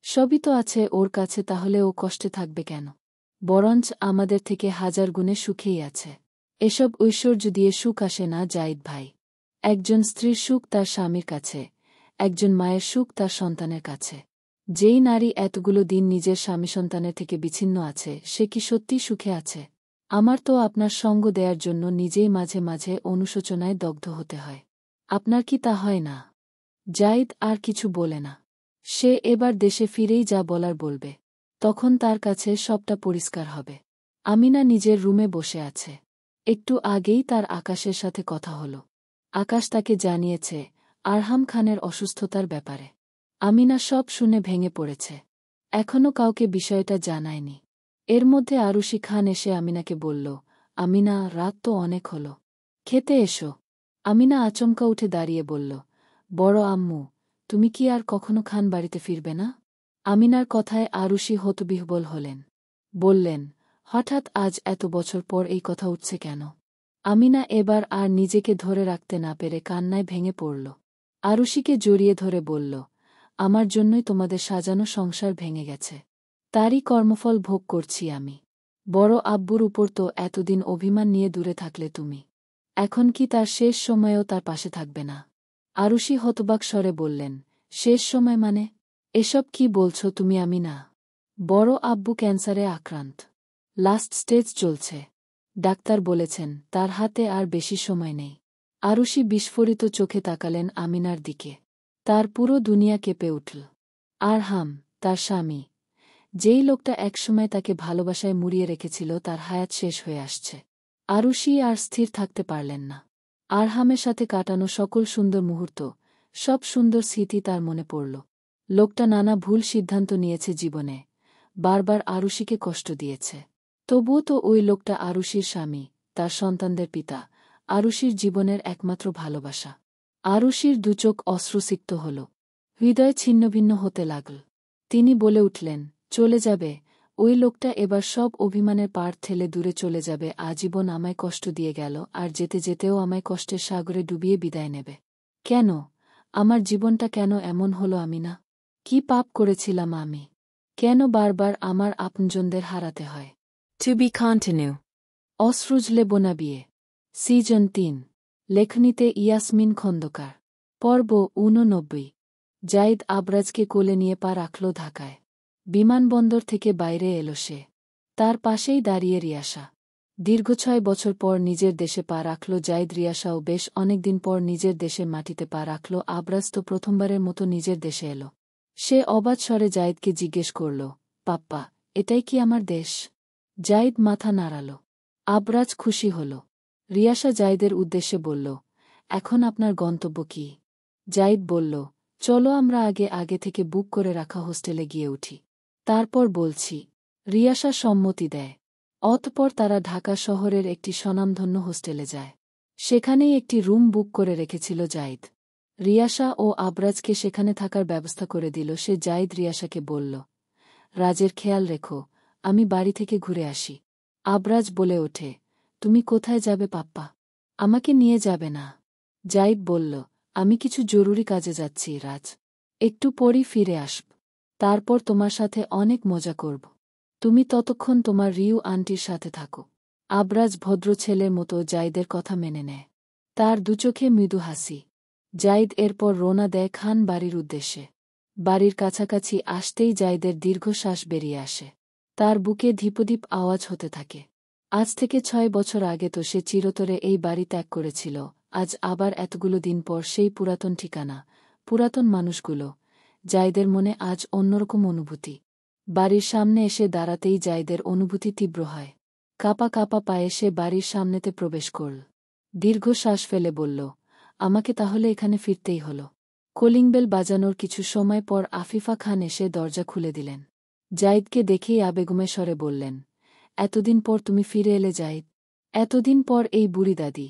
S1: সবই তো আছে ওর কাছে, তাহলে ও কষ্টে থাকবে কেন? বরঞ্চ আমাদের থেকে 1000 গুণে সুখেই আছে। এসব ঐশ্বর্য দিয়ে সুখ আসে না জাইদ ভাই। একজন স্ত্রীর সুখ তার স্বামীর কাছে, একজন মায়ের সুখ তার সন্তানের কাছে। যেই নারী এতগুলো দিন নিজের স্বামী সন্তানের থেকে বিচ্ছিন্ন আছে, সে কি সত্যিই সুখে আছে? আমার তো আপনার সঙ্গ দেয়ার জন্য নিজেই মাঝে মাঝে অনুশোচনায় দগ্ধ হতে হয়। আপনার কি তা হয় না? জাইদ আর কিছু বলে না। সে এবার দেশে ফিরেই যা বলার বলবে। তখন তার কাছে সবটা পরিষ্কার হবে। আমিনা নিজের রুমে বসে আছে। একটু আগেই তার আকাশের সাথে কথা হলো। আকাশ তাকে জানিয়েছে আরহাম খানের অসুস্থতার ব্যাপারে। আমিনা সব শুনে ভেঙে পড়েছে। এখনও কাউকে বিষয়টা জানায়নি। এর মধ্যে আরুশি খান এসে আমিনাকে বলল, আমিনা, রাত তো অনেক হলো, খেতে এসো। আমিনা আচমকা উঠে দাঁড়িয়ে বলল, বড় আম্মু, তুমি কি আর কখনো খান বাড়িতে ফিরবে না? আমিনার কথায় আরুশি হতবিহ্বল হলেন। বললেন, হঠাৎ আজ এত বছর পর এই কথা উঠছে কেন? আমিনা এবার আর নিজেকে ধরে রাখতে না পেরে কান্নায় ভেঙে পড়ল। আরুশিকে জড়িয়ে ধরে বলল, আমার জন্যই তোমাদের সাজানো সংসার ভেঙে গেছে। তারই কর্মফল ভোগ করছি আমি। বড় আব্বুর উপর তো এতদিন অভিমান নিয়ে দূরে থাকলে তুমি। এখন কি তার শেষ সময়েও তার পাশে থাকবে না? আরুষি হতবাক স্বরে বললেন, শেষ সময় মানে? এসব কি বলছো তুমি আমিনা? বড় আব্বু ক্যান্সারে আক্রান্ত। লাস্ট স্টেজ চলছে। ডাক্তার বলেছেন তার হাতে আর বেশি সময় নেই। আরুষি বিস্ফোরিত চোখে তাকালেন আমিনার দিকে। তার পুরো দুনিয়া কেঁপে উঠল। আরহাম, তার স্বামী, যেই লোকটা একসময় তাকে ভালোবাসায় মুড়িয়ে রেখেছিল, তার হায়াত শেষ হয়ে আসছে। আরুষি আর স্থির থাকতে পারলেন না। আরহামের সাথে কাটানো সকল সুন্দর মুহূর্ত, সব সুন্দর স্মৃতি তার মনে পড়ল। লোকটা নানা ভুল সিদ্ধান্ত নিয়েছে জীবনে, বারবার আরুষিকে কষ্ট দিয়েছে। তবুও তো ওই লোকটা আরুষির স্বামী, তার সন্তানদের পিতা, আরুষির জীবনের একমাত্র ভালোবাসা। আরুষির দুচোখ অশ্রুসিক্ত হল। হৃদয় ছিন্নভিন্ন হতে লাগল। তিনি বলে উঠলেন, চলে যাবে? ওই লোকটা এবার সব অভিমানের পাড় ঠেলে দূরে চলে যাবে, আজীবন আমায় কষ্ট দিয়ে গেল, আর যেতে যেতেও আমায় কষ্টের সাগরে ডুবিয়ে বিদায় নেবে। কেন? আমার জীবনটা কেন এমন হলো আমিনা? কি পাপ করেছিলাম আমি? কেন বারবার আমার আপনজনদের হারাতে হয়?
S2: To be continue.
S1: অশ্রুজলে বোনা বিয়ে, সিজন 3। লেখনীতে ইয়াসমিন খন্দকার। পর্ব 89। জাইদ আবরাজকে কোলে নিয়ে পা রাখল ঢাকায়। বিমানবন্দর থেকে বাইরে এলো সে। তার পাশেই দাঁড়িয়ে রিয়াসা। দীর্ঘ 6 বছর পর নিজের দেশে পা রাখল জাইদ। রিয়াসাও বেশ অনেকদিন পর নিজের দেশের মাটিতে পা রাখল। আবরাজ তো প্রথমবারের মতো নিজের দেশে এলো। সে অবাক স্বরে জাইদকে জিজ্ঞেস করল, পাপ্পা, এটাই কি আমার দেশ? জাইদ মাথা নাড়াল। আবরাজ খুশি হল। রিয়াসা জাইদের উদ্দেশ্যে বলল, এখন আপনার গন্তব্য কি? জাইদ বলল, চলো আমরা আগে থেকে বুক করে রাখা হোস্টেলে গিয়ে উঠি। তারপর বলছি। রিয়াসা সম্মতি দেয়। অতঃপর তারা ঢাকা শহরের একটি স্বনামধন্য হোস্টেলে যায়। সেখানেই একটি রুম বুক করে রেখেছিল জাইদ। রিয়াসা ও আবরাজকে সেখানে থাকার ব্যবস্থা করে দিল সে। জাইদ রিয়াসাকে বলল, রাজের খেয়াল রেখো, আমি বাড়ি থেকে ঘুরে আসি। আবরাজ বলে ওঠে, তুমি কোথায় যাবে পাপ্পা? আমাকে নিয়ে যাবে না? জাইদ বলল, আমি কিছু জরুরি কাজে যাচ্ছি রাজ। একটু পরই ফিরে আসব। তারপর তোমার সাথে অনেক মজা করব। তুমি ততক্ষণ তোমার রিউ আন্টির সাথে থাকো। আবরাজ ভদ্র ছেলের মতো জাইদের কথা মেনে নেয়। তার দুচোখে মৃদু হাসি। জাইদ এরপর রওনা দেয় খান বাড়ির উদ্দেশ্যে। বাড়ির কাছাকাছি আসতেই জাইদের দীর্ঘশ্বাস বেরিয়ে আসে। তার বুকে ধীপদীপ আওয়াজ হতে থাকে। আজ থেকে 6 বছর আগে তো সে চিরতরে এই বাড়ি ত্যাগ করেছিল, আজ আবার এতগুলো দিন পর সেই পুরাতন ঠিকানা, পুরাতন মানুষগুলো। জাইদের মনে আজ অন্যরকম অনুভূতি। বাড়ির সামনে এসে দাঁড়াতেই জাইদের অনুভূতি তীব্র হয়। কাঁপা কাঁপা পায়ে সে বাড়ির সামনেতে প্রবেশ করল। দীর্ঘশ্বাস ফেলে বলল, আমাকে তাহলে এখানে ফিরতেই হল। কলিংবেল বাজানোর কিছু সময় পর আফিফা খান এসে দরজা খুলে দিলেন। জাইদকে দেখেই আবেগমে স্বরে বললেন, এতদিন পর তুমি ফিরে এলে জাইদ। এতদিন পর এই বুড়ি দাদি।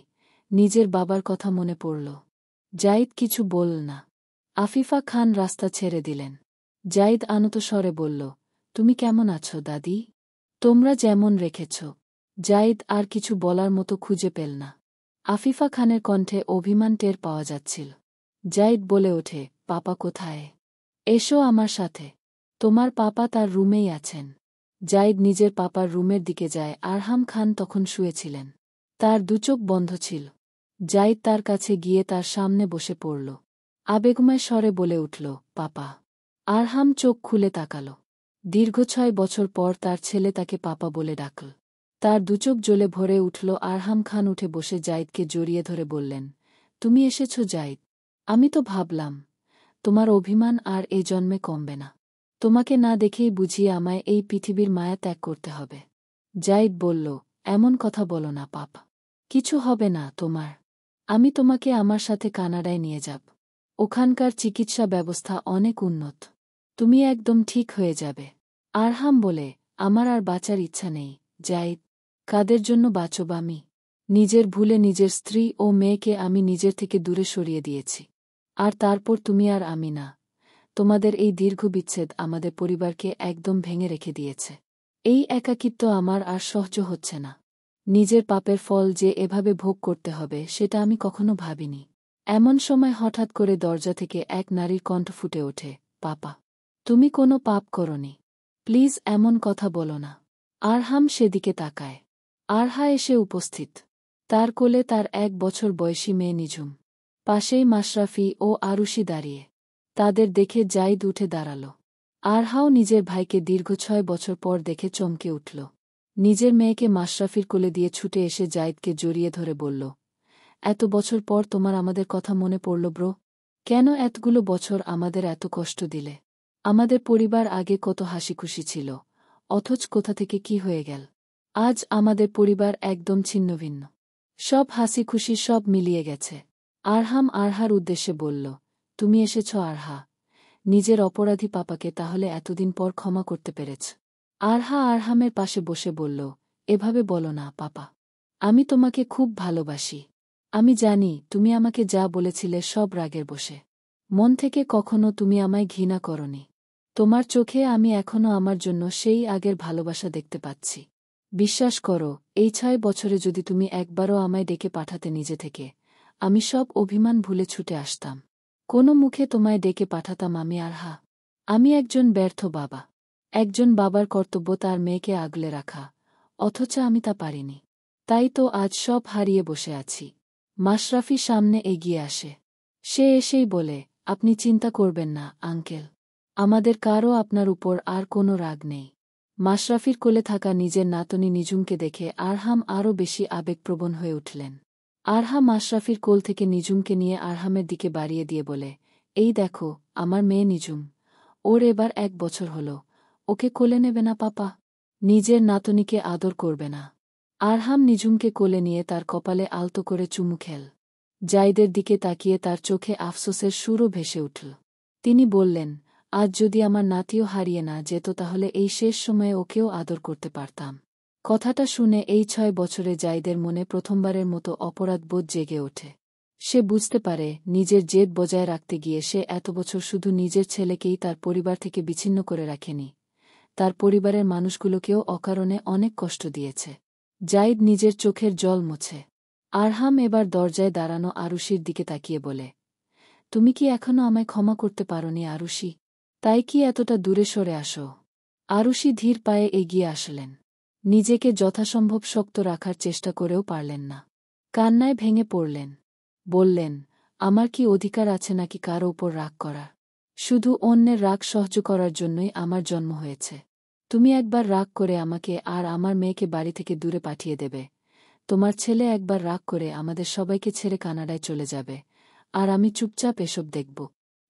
S1: নিজের বাবার কথা মনে পড়ল। জাইদ কিছু বলল না। আফিফা খান রাস্তা ছেড়ে দিলেন। জাইদ আনত স্বরে বলল, তুমি কেমন আছো দাদি? তোমরা যেমন রেখেছ। জাইদ আর কিছু বলার মতো খুঁজে পেল না। আফিফা খানের কণ্ঠে অভিমান টের পাওয়া যাচ্ছিল। জাইদ বলে ওঠে, পাপা কোথায়? এসো আমার সাথে। তোমার পাপা তার রুমেই আছেন। জাইদ নিজের পাপার রুমের দিকে যায়। আরহাম খান তখন শুয়েছিলেন। তার দুচোখ বন্ধ ছিল। জাইদ তার কাছে গিয়ে তার সামনে বসে পড়ল। আবেগময় স্বরে বলে উঠল, পাপা। আরহাম চোখ খুলে তাকাল। দীর্ঘ 6 বছর পর তার ছেলে তাকে পাপা বলে ডাকল। তার দুচোখ জ্বলে ভরে উঠল। আরহাম খান উঠে বসে জাইদকে জড়িয়ে ধরে বললেন, তুমি এসেছ জাইদ। আমি তো ভাবলাম তোমার অভিমান আর এই জন্মে কমবে না। তোমাকে না দেখেই বুঝিয়ে আমায় এই পৃথিবীর মায়া ত্যাগ করতে হবে। জাইদ বলল, এমন কথা বলো না পাপা। কিছু হবে না তোমার। আমি তোমাকে আমার সাথে কানাডায় নিয়ে যাব। ওখানকার চিকিৎসা ব্যবস্থা অনেক উন্নত। তুমি একদম ঠিক হয়ে যাবে। আরহাম বলে, আমার আর বাঁচার ইচ্ছা নেই জাইদ। কাদের জন্য বাঁচব আমি? নিজের ভুলে নিজের স্ত্রী ও মেয়েকে আমি নিজের থেকে দূরে সরিয়ে দিয়েছি। আর তারপর তুমি আর আমি না। তোমাদের এই দীর্ঘ বিচ্ছেদ আমাদের পরিবারকে একদম ভেঙে রেখে দিয়েছে। এই একাকিত্ব আমার আর সহ্য হচ্ছে না। নিজের পাপের ফল যে এভাবে ভোগ করতে হবে সেটা আমি কখনো ভাবিনি। এমন সময় হঠাৎ করে দরজা থেকে এক নারীর কণ্ঠ ফুটে ওঠে, পাপা। তুমি কোনো পাপ করনি। প্লিজ এমন কথা বলো না। আরহাম সেদিকে তাকায়। আরহা এসে উপস্থিত। তার কোলে তার 1 বছর বয়সী মেয়ে নিঝুম। পাশেই মাশরাফি ও আরুষি দাঁড়িয়ে। তাদের দেখে জাইদ উঠে দাঁড়াল। আরহাও নিজের ভাইকে দীর্ঘ 6 বছর পর দেখে চমকে উঠল। নিজের মেয়েকে মাশরাফির কোলে দিয়ে ছুটে এসে জাইদকে জড়িয়ে ধরে বলল, এত বছর পর তোমার আমাদের কথা মনে পড়ল ব্রো? কেন এতগুলো বছর আমাদের এত কষ্ট দিলে? আমাদের পরিবার আগে কত হাসিখুশি ছিল, অথচ কোথা থেকে কি হয়ে গেল? আজ আমাদের পরিবার একদম ছিন্নভিন্ন। সব হাসি খুশি সব মিলিয়ে গেছে। আরহাম আরহার উদ্দেশ্যে বলল, তুমি এসেছ আরহা। নিজের অপরাধী পাপাকে তাহলে এতদিন পর ক্ষমা করতে পেরেছ? আরহা আরহামের পাশে বসে বলল, এভাবে বলো না পাপা। আমি তোমাকে খুব ভালোবাসি। আমি জানি তুমি আমাকে যা বলেছিলে সব রাগের বসে। মন থেকে কখনো তুমি আমায় ঘৃণা করনি। তোমার চোখে আমি এখনো আমার জন্য সেই আগের ভালোবাসা দেখতে পাচ্ছি। বিশ্বাস করো, এই 6 বছরে যদি তুমি একবারও আমায় ডেকে পাঠাতে নিজে থেকে, আমি সব অভিমান ভুলে ছুটে আসতাম। কোনো মুখে তোমায় ডেকে পাঠাতাম আমি আরহা। আমি একজন ব্যর্থ বাবা। একজন বাবার কর্তব্য তার মেয়েকে আগলে রাখা, অথচ আমি তা পারিনি। তাই তো আজ সব হারিয়ে বসে আছি। মাশরাফি সামনে এগিয়ে আসে। সে এসেই বলে, আপনি চিন্তা করবেন না আঙ্কেল। আমাদের কারও আপনার উপর আর কোনো রাগ নেই। মাশরাফির কোলে থাকা নিজের নাতনি নিঝুমকে দেখে আরহাম আরও বেশি আবেগপ্রবণ হয়ে উঠলেন। আরহা মাশরাফির কোল থেকে নিঝুমকে নিয়ে আরহামের দিকে বাড়িয়ে দিয়ে বলে, এই দেখো আমার মেয়ে নিঝুম। ওর এবার 1 বছর হল। ওকে কোলে নেবে না পাপা? নিজের নাতনিকে আদর করবে না? আরহাম নিঝুমকে কোলে নিয়ে তার কপালে আলতো করে চুমু খেল। জাইদের দিকে তাকিয়ে তার চোখে আফসোসের সুরও ভেসে উঠল। তিনি বললেন, আজ যদি আমার নাতিও হারিয়ে না যেত তাহলে এই শেষ সময়ে ওকেও আদর করতে পারতাম। কথাটা শুনে এই 6 বছরে জাইদের মনে প্রথমবারের মতো অপরাধবোধ জেগে ওঠে। সে বুঝতে পারে নিজের জেদ বজায় রাখতে গিয়ে সে এত বছর শুধু নিজের ছেলেকেই তার পরিবার থেকে বিচ্ছিন্ন করে রাখেনি, তার পরিবারের মানুষগুলোকেও অকারণে অনেক কষ্ট দিয়েছে। জাইদ নিজের চোখের জল মোছে। আরহাম এবার দরজায় দাঁড়ানো আরুষির দিকে তাকিয়ে বলে, তুমি কি এখনো আমায় ক্ষমা করতে পারোনি আরুষি? তাই কি এতটা দূরে সরে আসো? আরুষি ধীর পায়ে এগিয়ে আসলেন। নিজেকে যথাসম্ভব শক্ত রাখার চেষ্টা করেও পারলেন না। কান্নায় ভেঙে পড়লেন। বললেন, আমার কি অধিকার আছে নাকি কারো উপর রাগ করার? শুধু অন্যের রাগ সহ্য করার জন্যই আমার জন্ম হয়েছে। তুমি একবার রাগ করে আমাকে আর আমার মেয়েকে বাড়ি থেকে দূরে পাঠিয়ে দেবে। তোমার ছেলে একবার রাগ করে আমাদের সবাইকে ছেড়ে কানাডায় চলে যাবে, আর আমি চুপচাপ এসব দেখব।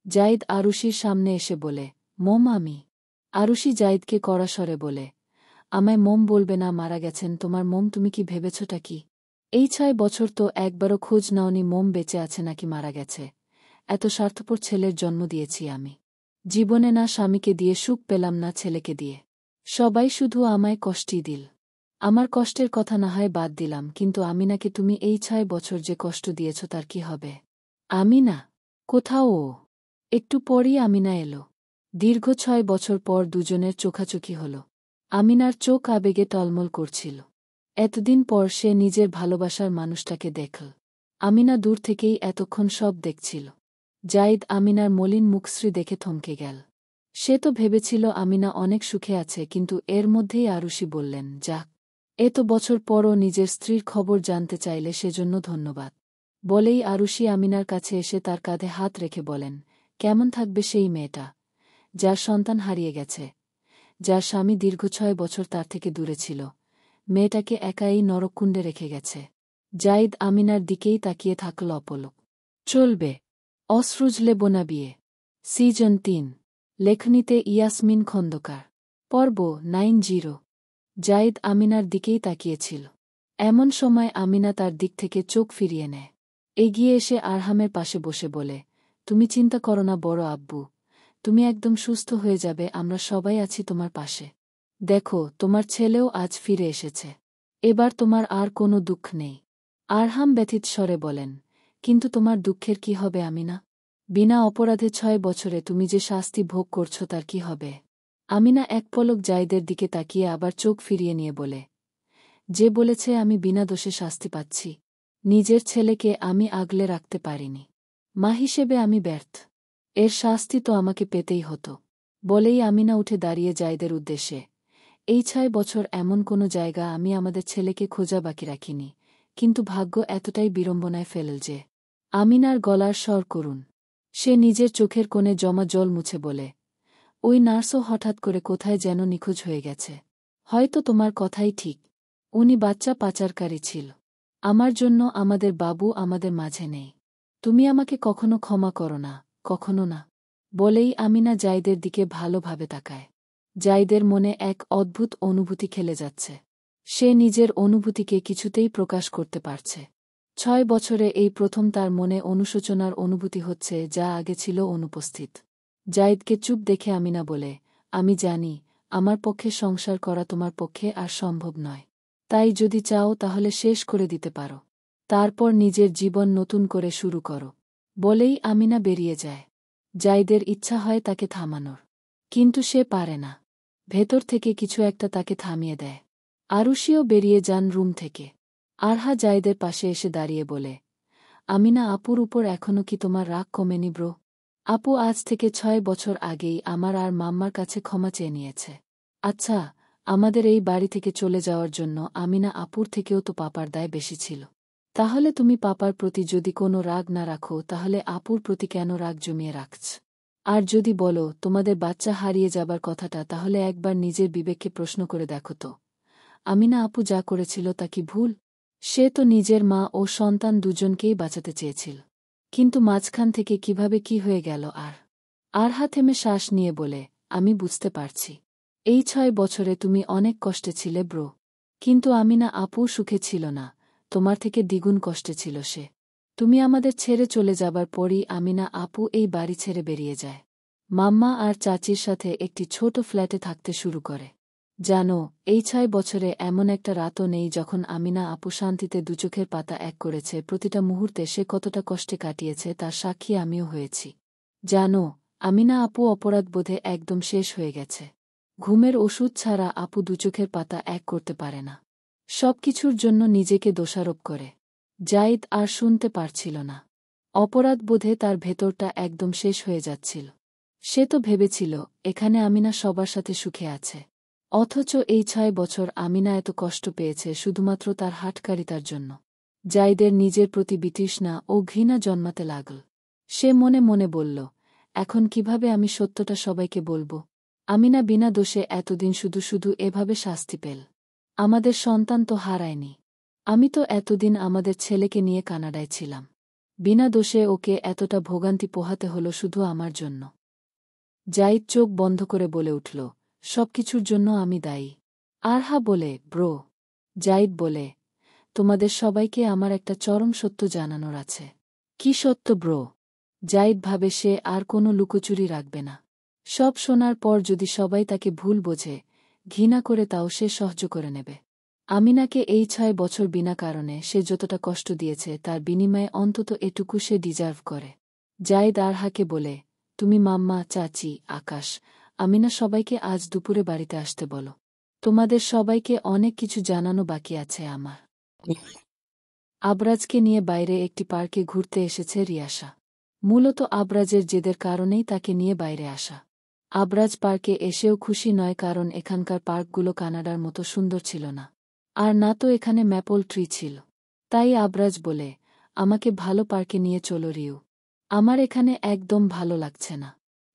S1: জাইদ আরুষির সামনে এসে বলে, মম আমি। আরুষি জাইদকে কড়া স্বরে বলে, আমায় মম বলবে না, মারা গেছেন তোমার মম। তুমি কি ভেবেছটা কি? এই 6 বছর তো একবারও খোঁজ নাওনি মম বেঁচে আছে নাকি মারা গেছে। এত স্বার্থপর ছেলের জন্ম দিয়েছি আমি। জীবনে না স্বামীকে দিয়ে সুখ পেলাম না ছেলেকে দিয়ে। সবাই শুধু আমায় কষ্টই দিল। আমার কষ্টের কথা না হয় বাদ দিলাম, কিন্তু আমিনাকে তুমি এই 6 বছর যে কষ্ট দিয়েছ তার কি হবে? আমিনা কোথাও? ও একটু পরই আমিনা এলো। দীর্ঘ 6 বছর পর দুজনের চোখাচোখি হল। আমিনার চোখ আবেগে টলমল করছিল। এতদিন পর সে নিজের ভালোবাসার মানুষটাকে দেখল। আমিনা দূর থেকেই এতক্ষণ সব দেখছিল। জাইদ আমিনার মলিন মুখশ্রী দেখে থমকে গেল। সে তো ভেবেছিল আমিনা অনেক সুখে আছে, কিন্তু এর মধ্যেই আরুষি বললেন, যাক, এত বছর পরও নিজের স্ত্রীর খবর জানতে চাইলে সেজন্য ধন্যবাদ। বলেই আরুষি আমিনার কাছে এসে তার কাঁধে হাত রেখে বলেন, কেমন থাকবে সেই মেয়েটা, যার সন্তান হারিয়ে গেছে, যার স্বামী দীর্ঘ 6 বছর তার থেকে দূরে ছিল, মেয়েটাকে একাই নরককুণ্ডে রেখে গেছে। জাইদ আমিনার দিকেই তাকিয়ে থাকল অপলক। চলবে অশ্রুজলে বোনা বিয়ে, সিজন 3। লেখনীতে ইয়াসমিন খন্দকার। পর্ব 90। জাইদ আমিনার দিকেই তাকিয়েছিল। এমন সময় আমিনা তার দিক থেকে চোখ ফিরিয়ে নেয়। এগিয়ে এসে আরহামের পাশে বসে বলে, তুমি চিন্তা করো না বড় আব্বু, তুমি একদম সুস্থ হয়ে যাবে, আমরা সবাই আছি তোমার পাশে। দেখো, তোমার ছেলেও আজ ফিরে এসেছে। এবার তোমার আর কোনো দুঃখ নেই। আরহাম ব্যথিত স্বরে বলেন, কিন্তু তোমার দুঃখের কি হবে আমিনা? বিনা অপরাধে 6 বছরে তুমি যে শাস্তি ভোগ করছো তার কি হবে? আমিনা এক পলক জাইদের দিকে তাকিয়ে আবার চোখ ফিরিয়ে নিয়ে বলে, যে বলেছে আমি বিনা দোষে শাস্তি পাচ্ছি? নিজের ছেলেকে আমি আগলে রাখতে পারিনি। মা হিসেবে আমি ব্যর্থ। এর শাস্তি তো আমাকে পেতেই হতো। বলেই আমিনা উঠে দাঁড়িয়ে জাইদের উদ্দেশ্যে, এই 6 বছর এমন কোনো জায়গা আমি আমাদের ছেলেকে খোঁজা বাকি রাখিনি, কিন্তু ভাগ্য এতটাই বিড়ম্বনায় ফেলল যে। আমিনার গলার স্বর করুন। সে নিজের চোখের কোণে জমা জল মুছে বলে, ওই নার্সও হঠাৎ করে কোথায় যেন নিখোঁজ হয়ে গেছে। হয়তো তোমার কথাই ঠিক, উনি বাচ্চা পাচারকারী ছিল। আমার জন্য আমাদের বাবু আমাদের মাঝে নেই। তুমি আমাকে কখনো ক্ষমা করো না, কখনো না। বলেই আমিনা জাইদের দিকে ভালোভাবে তাকায়। জাইদের মনে এক অদ্ভুত অনুভূতি খেলে যাচ্ছে। সে নিজের অনুভূতিকে কিছুতেই প্রকাশ করতে পারছে। 6 বছরে এই প্রথম তার মনে অনুশোচনার অনুভূতি হচ্ছে, যা আগে ছিল অনুপস্থিত। জাইদকে চুপ দেখে আমিনা বলে, আমি জানি, আমার পক্ষে সংসার করা তোমার পক্ষে আর সম্ভব নয়। তাই যদি চাও তাহলে শেষ করে দিতে পারো। তারপর নিজের জীবন নতুন করে শুরু করো। বলেই আমিনা বেরিয়ে যায়। জাইদের ইচ্ছা হয় তাকে থামানোর, কিন্তু সে পারে না। ভেতর থেকে কিছু একটা তাকে থামিয়ে দেয়। আরুষিও বেরিয়ে যান রুম থেকে। আরহা জাইদের পাশে এসে দাঁড়িয়ে বলে, আমিনা আপুর উপর এখনো কি তোমার রাগ কমেনি ব্রো? আপু আজ থেকে 6 বছর আগেই আমার আর মাম্মার কাছে ক্ষমা চেয়ে নিয়েছে। আচ্ছা, আমাদের এই বাড়ি থেকে চলে যাওয়ার জন্য আমিনা আপুর থেকেও তো পাপার দায় বেশি ছিল। তাহলে তুমি পাপার প্রতি যদি কোনো রাগ না রাখো, তাহলে আপুর প্রতি কেন রাগ জমিয়ে রাখছ? আর যদি বলো তোমাদের বাচ্চা হারিয়ে যাবার কথাটা, তাহলে একবার নিজের বিবেককে প্রশ্ন করে দেখো তো, আমিনা আপু যা করেছিল তা কি ভুল? সে তো নিজের মা ও সন্তান দুজনকেই বাঁচাতে চেয়েছিল, কিন্তু মাঝখান থেকে কিভাবে কি হয়ে গেল? আরহা থেমে শ্বাস নিয়ে বলে, আমি বুঝতে পারছি। এই 6 বছরে তুমি অনেক কষ্টে ছিলে ব্রো। কিন্তু আমিনা আপু সুখে ছিল না, তোমার থেকে দ্বিগুণ কষ্টে ছিল সে। তুমি আমাদের ছেড়ে চলে যাবার পরই আমিনা আপু এই বাড়ি ছেড়ে বেরিয়ে যায়। মাম্মা আর চাচির সাথে একটি ছোট ফ্ল্যাটে থাকতে শুরু করে। জানো, এই 6 বছরে এমন একটা রাতও নেই যখন আমিনা আপু শান্তিতে দুচোখের পাতা এক করেছে। প্রতিটা মুহূর্তে সে কতটা কষ্টে কাটিয়েছে তার সাক্ষী আমিও হয়েছি। জানো, আমিনা আপু অপরাধবোধে একদম শেষ হয়ে গেছে। ঘুমের ওষুধ ছাড়া আপু দুচোখের পাতা এক করতে পারে না। সবকিছুর জন্য নিজেকে দোষারোপ করে। জাহিদ আর শুনতে পারছিল না। অপরাধবোধে তার ভেতরটা একদম শেষ হয়ে যাচ্ছিল। সে তো ভেবেছিল এখানে আমিনা সবার সাথে সুখে আছে, অথচ এই 6 বছর আমিনা এত কষ্ট পেয়েছে শুধুমাত্র তার হাটকারিতার জন্য। জাহিদের নিজের প্রতি বিতৃষ্ণা ও ঘৃণা জন্মাতে লাগল। সে মনে মনে বলল, এখন কিভাবে আমি সত্যটা সবাইকে বলবো? আমিনা বিনা দোষে এতদিন শুধু শুধু এভাবে শাস্তি পেল। আমাদের সন্তান তো হারায়নি। আমি তো এতদিন আমাদের ছেলেকে নিয়ে কানাডায় ছিলাম। বিনা দোষে ওকে এতটা ভোগান্তি পোহাতে হলো শুধু আমার জন্য। জাহিদ চোখ বন্ধ করে বলে উঠল, সবকিছুর জন্য আমি দায়ী। আরহা বলে, ব্রো। জাহিদ বলে, তোমাদের সবাইকে আমার একটা চরম সত্য জানানোর আছে। কি সত্য ব্রো? জাহিদ ভাবে সে আর কোনো লুকোচুরি রাখবে না। সব শোনার পর যদি সবাই তাকে ভুল বোঝে, ঘৃণা করে তাও সে সহ্য করে নেবে। আমিনাকে এই 6 বছর বিনা কারণে সে যতটা কষ্ট দিয়েছে তার বিনিময়ে অন্তত এটুকু সে ডিজার্ভ করে। জাহিদ আরহাকে বলে, তুমি মাম্মা, চাচি, আকাশ, আমিনা সবাইকে আজ দুপুরে বাড়িতে আসতে বলো। তোমাদের সবাইকে অনেক কিছু জানানো বাকি আছে আমার। আবরাজকে নিয়ে বাইরে একটি পার্কে ঘুরতে এসেছে রিয়াসা। মূলত আবরাজের জেদের কারণেই তাকে নিয়ে বাইরে আসা। আবরাজ পার্কে এসেও খুশি নয়, কারণ এখানকার পার্কগুলো কানাডার মতো সুন্দর ছিল না। আর না তো এখানে ম্যাপল ট্রি ছিল। তাই আবরাজ বলে, আমাকে ভালো পার্কে নিয়ে চলো রিউ। আমার এখানে একদম ভালো লাগছে না।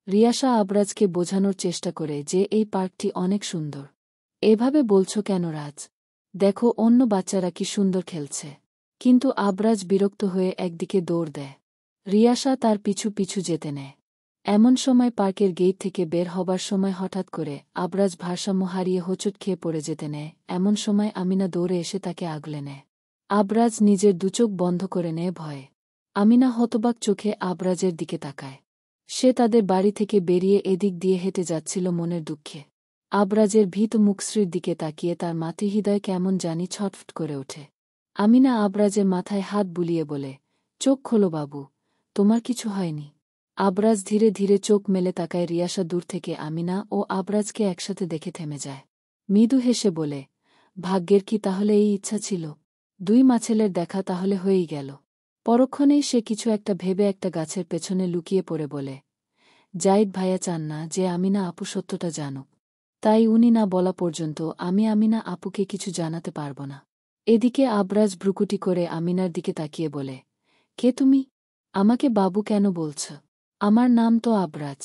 S1: রিয়াসা আবরাজকে বোঝানোর চেষ্টা করে যে এই পার্কটি অনেক সুন্দর। এভাবে বলছো কেন রাজ? দেখো অন্য বাচ্চারা কি সুন্দর খেলছে। কিন্তু আবরাজ বিরক্ত হয়ে একদিকে দৌড় দেয়। রিয়াসা তার পিছু পিছু যেতে নেয়। এমন সময় পার্কের গেট থেকে বের হবার সময় হঠাৎ করে আবরাজ ভারসাম্য হারিয়ে হোঁচট খেয়ে পড়ে যেতে নেয়। এমন সময় আমিনা দৌড়ে এসে তাকে আগলে নেয়। আবরাজ নিজের দুচোখ বন্ধ করে নেয় ভয়ে। আমিনা হতবাক চোখে আবরাজের দিকে তাকায়। সে তাদের বাড়ি থেকে বেরিয়ে এদিক দিয়ে হেঁটে যাচ্ছিল মনের দুঃখে। আবরাজের ভীত মুখশ্রীর দিকে তাকিয়ে তার মাতৃহৃদয় কেমন জানি ছটফট করে ওঠে। আমিনা আবরাজের মাথায় হাত বুলিয়ে বলে, চোখ খোলো বাবু, তোমার কিছু হয়নি। আবরাজ ধীরে ধীরে চোখ মেলে তাকায়। রিয়াসা দূর থেকে আমিনা ও আবরাজকে একসাথে দেখে থেমে যায়। মৃদু হেসে বলে, ভাগ্যের কি তাহলে এই ইচ্ছা ছিল? 2 মাছেলের দেখা তাহলে হয়েই গেল। পরক্ষণেই সে কিছু একটা ভেবে একটা গাছের পেছনে লুকিয়ে পড়ে বলে, জাহিদ ভাইয়া চান না যে আমিনা আপু সত্যটা জানুক। তাই উনি না বলা পর্যন্ত আমি আমিনা আপুকে কিছু জানাতে পারব না। এদিকে আবরাজ ভ্রুকুটি করে আমিনার দিকে তাকিয়ে বলে, কে তুমি? আমাকে বাবু কেন বলছ? আমার নাম তো আবরাজ।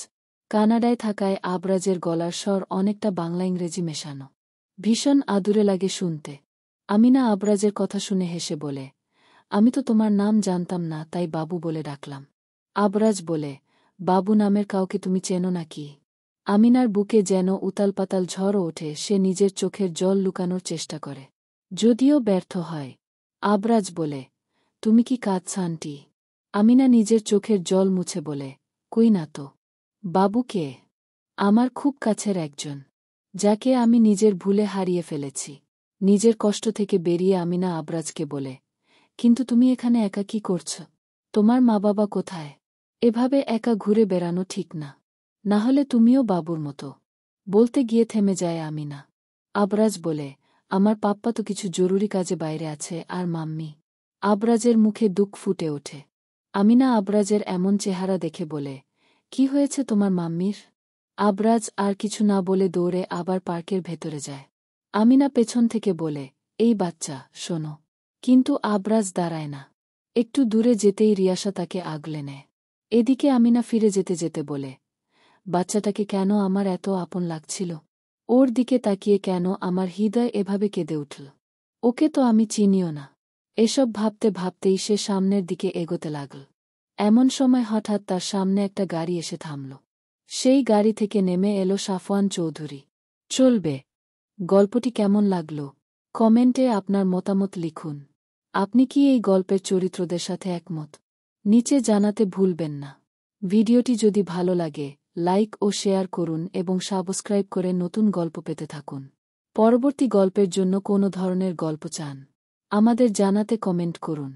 S1: কানাডায় থাকায় আবরাজের গলার স্বর অনেকটা বাংলা ইংরেজি মেশানো। ভীষণ আদুরে লাগে শুনতে। আমিনা আবরাজের কথা শুনে হেসে বলে, আমি তো তোমার নাম জানতাম না, তাই বাবু বলে ডাকলাম। আবরাজ বলে, বাবু নামের কাউকে তুমি চেনো নাকি? আমিনার বুকে যেন উতালপাতাল ঝড় ওঠে। সে নিজের চোখের জল লুকানোর চেষ্টা করে, যদিও ব্যর্থ হয়। আবরাজ বলে, তুমি কি কাঁদছ আন্টি? আমিনা নিজের চোখের জল মুছে বলে, কই না তো। বাবু কে? আমার খুব কাছের একজন, যাকে আমি নিজের ভুলে হারিয়ে ফেলেছি। নিজের কষ্ট থেকে বেরিয়ে আমিনা আবরাজকে বলে, কিন্তু তুমি এখানে একা কি করছ? তোমার মা বাবা কোথায়? এভাবে একা ঘুরে বেড়ানো ঠিক না। না হলে তুমিও বাবুর মতো। বলতে গিয়ে থেমে যায় আমিনা। আবরাজ বলে, আমার পাপ্পা তো কিছু জরুরি কাজে বাইরে আছে, আর মাম্মি। আবরাজের মুখে দুঃখ ফুটে ওঠে। আমিনা আবরাজের এমন চেহারা দেখে বলে, কি হয়েছে তোমার মাম্মির? আবরাজ আর কিছু না বলে দৌড়ে আবার পার্কের ভেতরে যায়। আমিনা পেছন থেকে বলে, এই বাচ্চা, শোনো। কিন্তু আবরাজ দাঁড়ায় না। একটু দূরে যেতেই রিয়াসা তাকে আগলে নেয়। এদিকে আমিনা ফিরে যেতে যেতে বলে, বাচ্চাটাকে কেন আমার এত আপন লাগছিল? ওর দিকে তাকিয়ে কেন আমার হৃদয় এভাবে কেঁদে উঠল? ওকে তো আমি চিনিও না। এসব ভাবতে ভাবতেই সে সামনের দিকে এগোতে লাগল। এমন সময় হঠাৎ তার সামনে একটা গাড়ি এসে থামল। সেই গাড়ি থেকে নেমে এলো সাফওয়ান চৌধুরী। চলবে। গল্পটি কেমন লাগল? কমেন্টে আপনার মতামত লিখুন। আপনি কি এই গল্পের চরিত্রদের সাথে একমত? নিচে জানাতে ভুলবেন না। ভিডিওটি যদি ভালো লাগে, লাইক ও শেয়ার করুন এবং সাবস্ক্রাইব করে নতুন গল্প পেতে থাকুন। পরবর্তী গল্পের জন্য কোনো ধরনের গল্প চান, আমাদের জানাতে কমেন্ট করুন।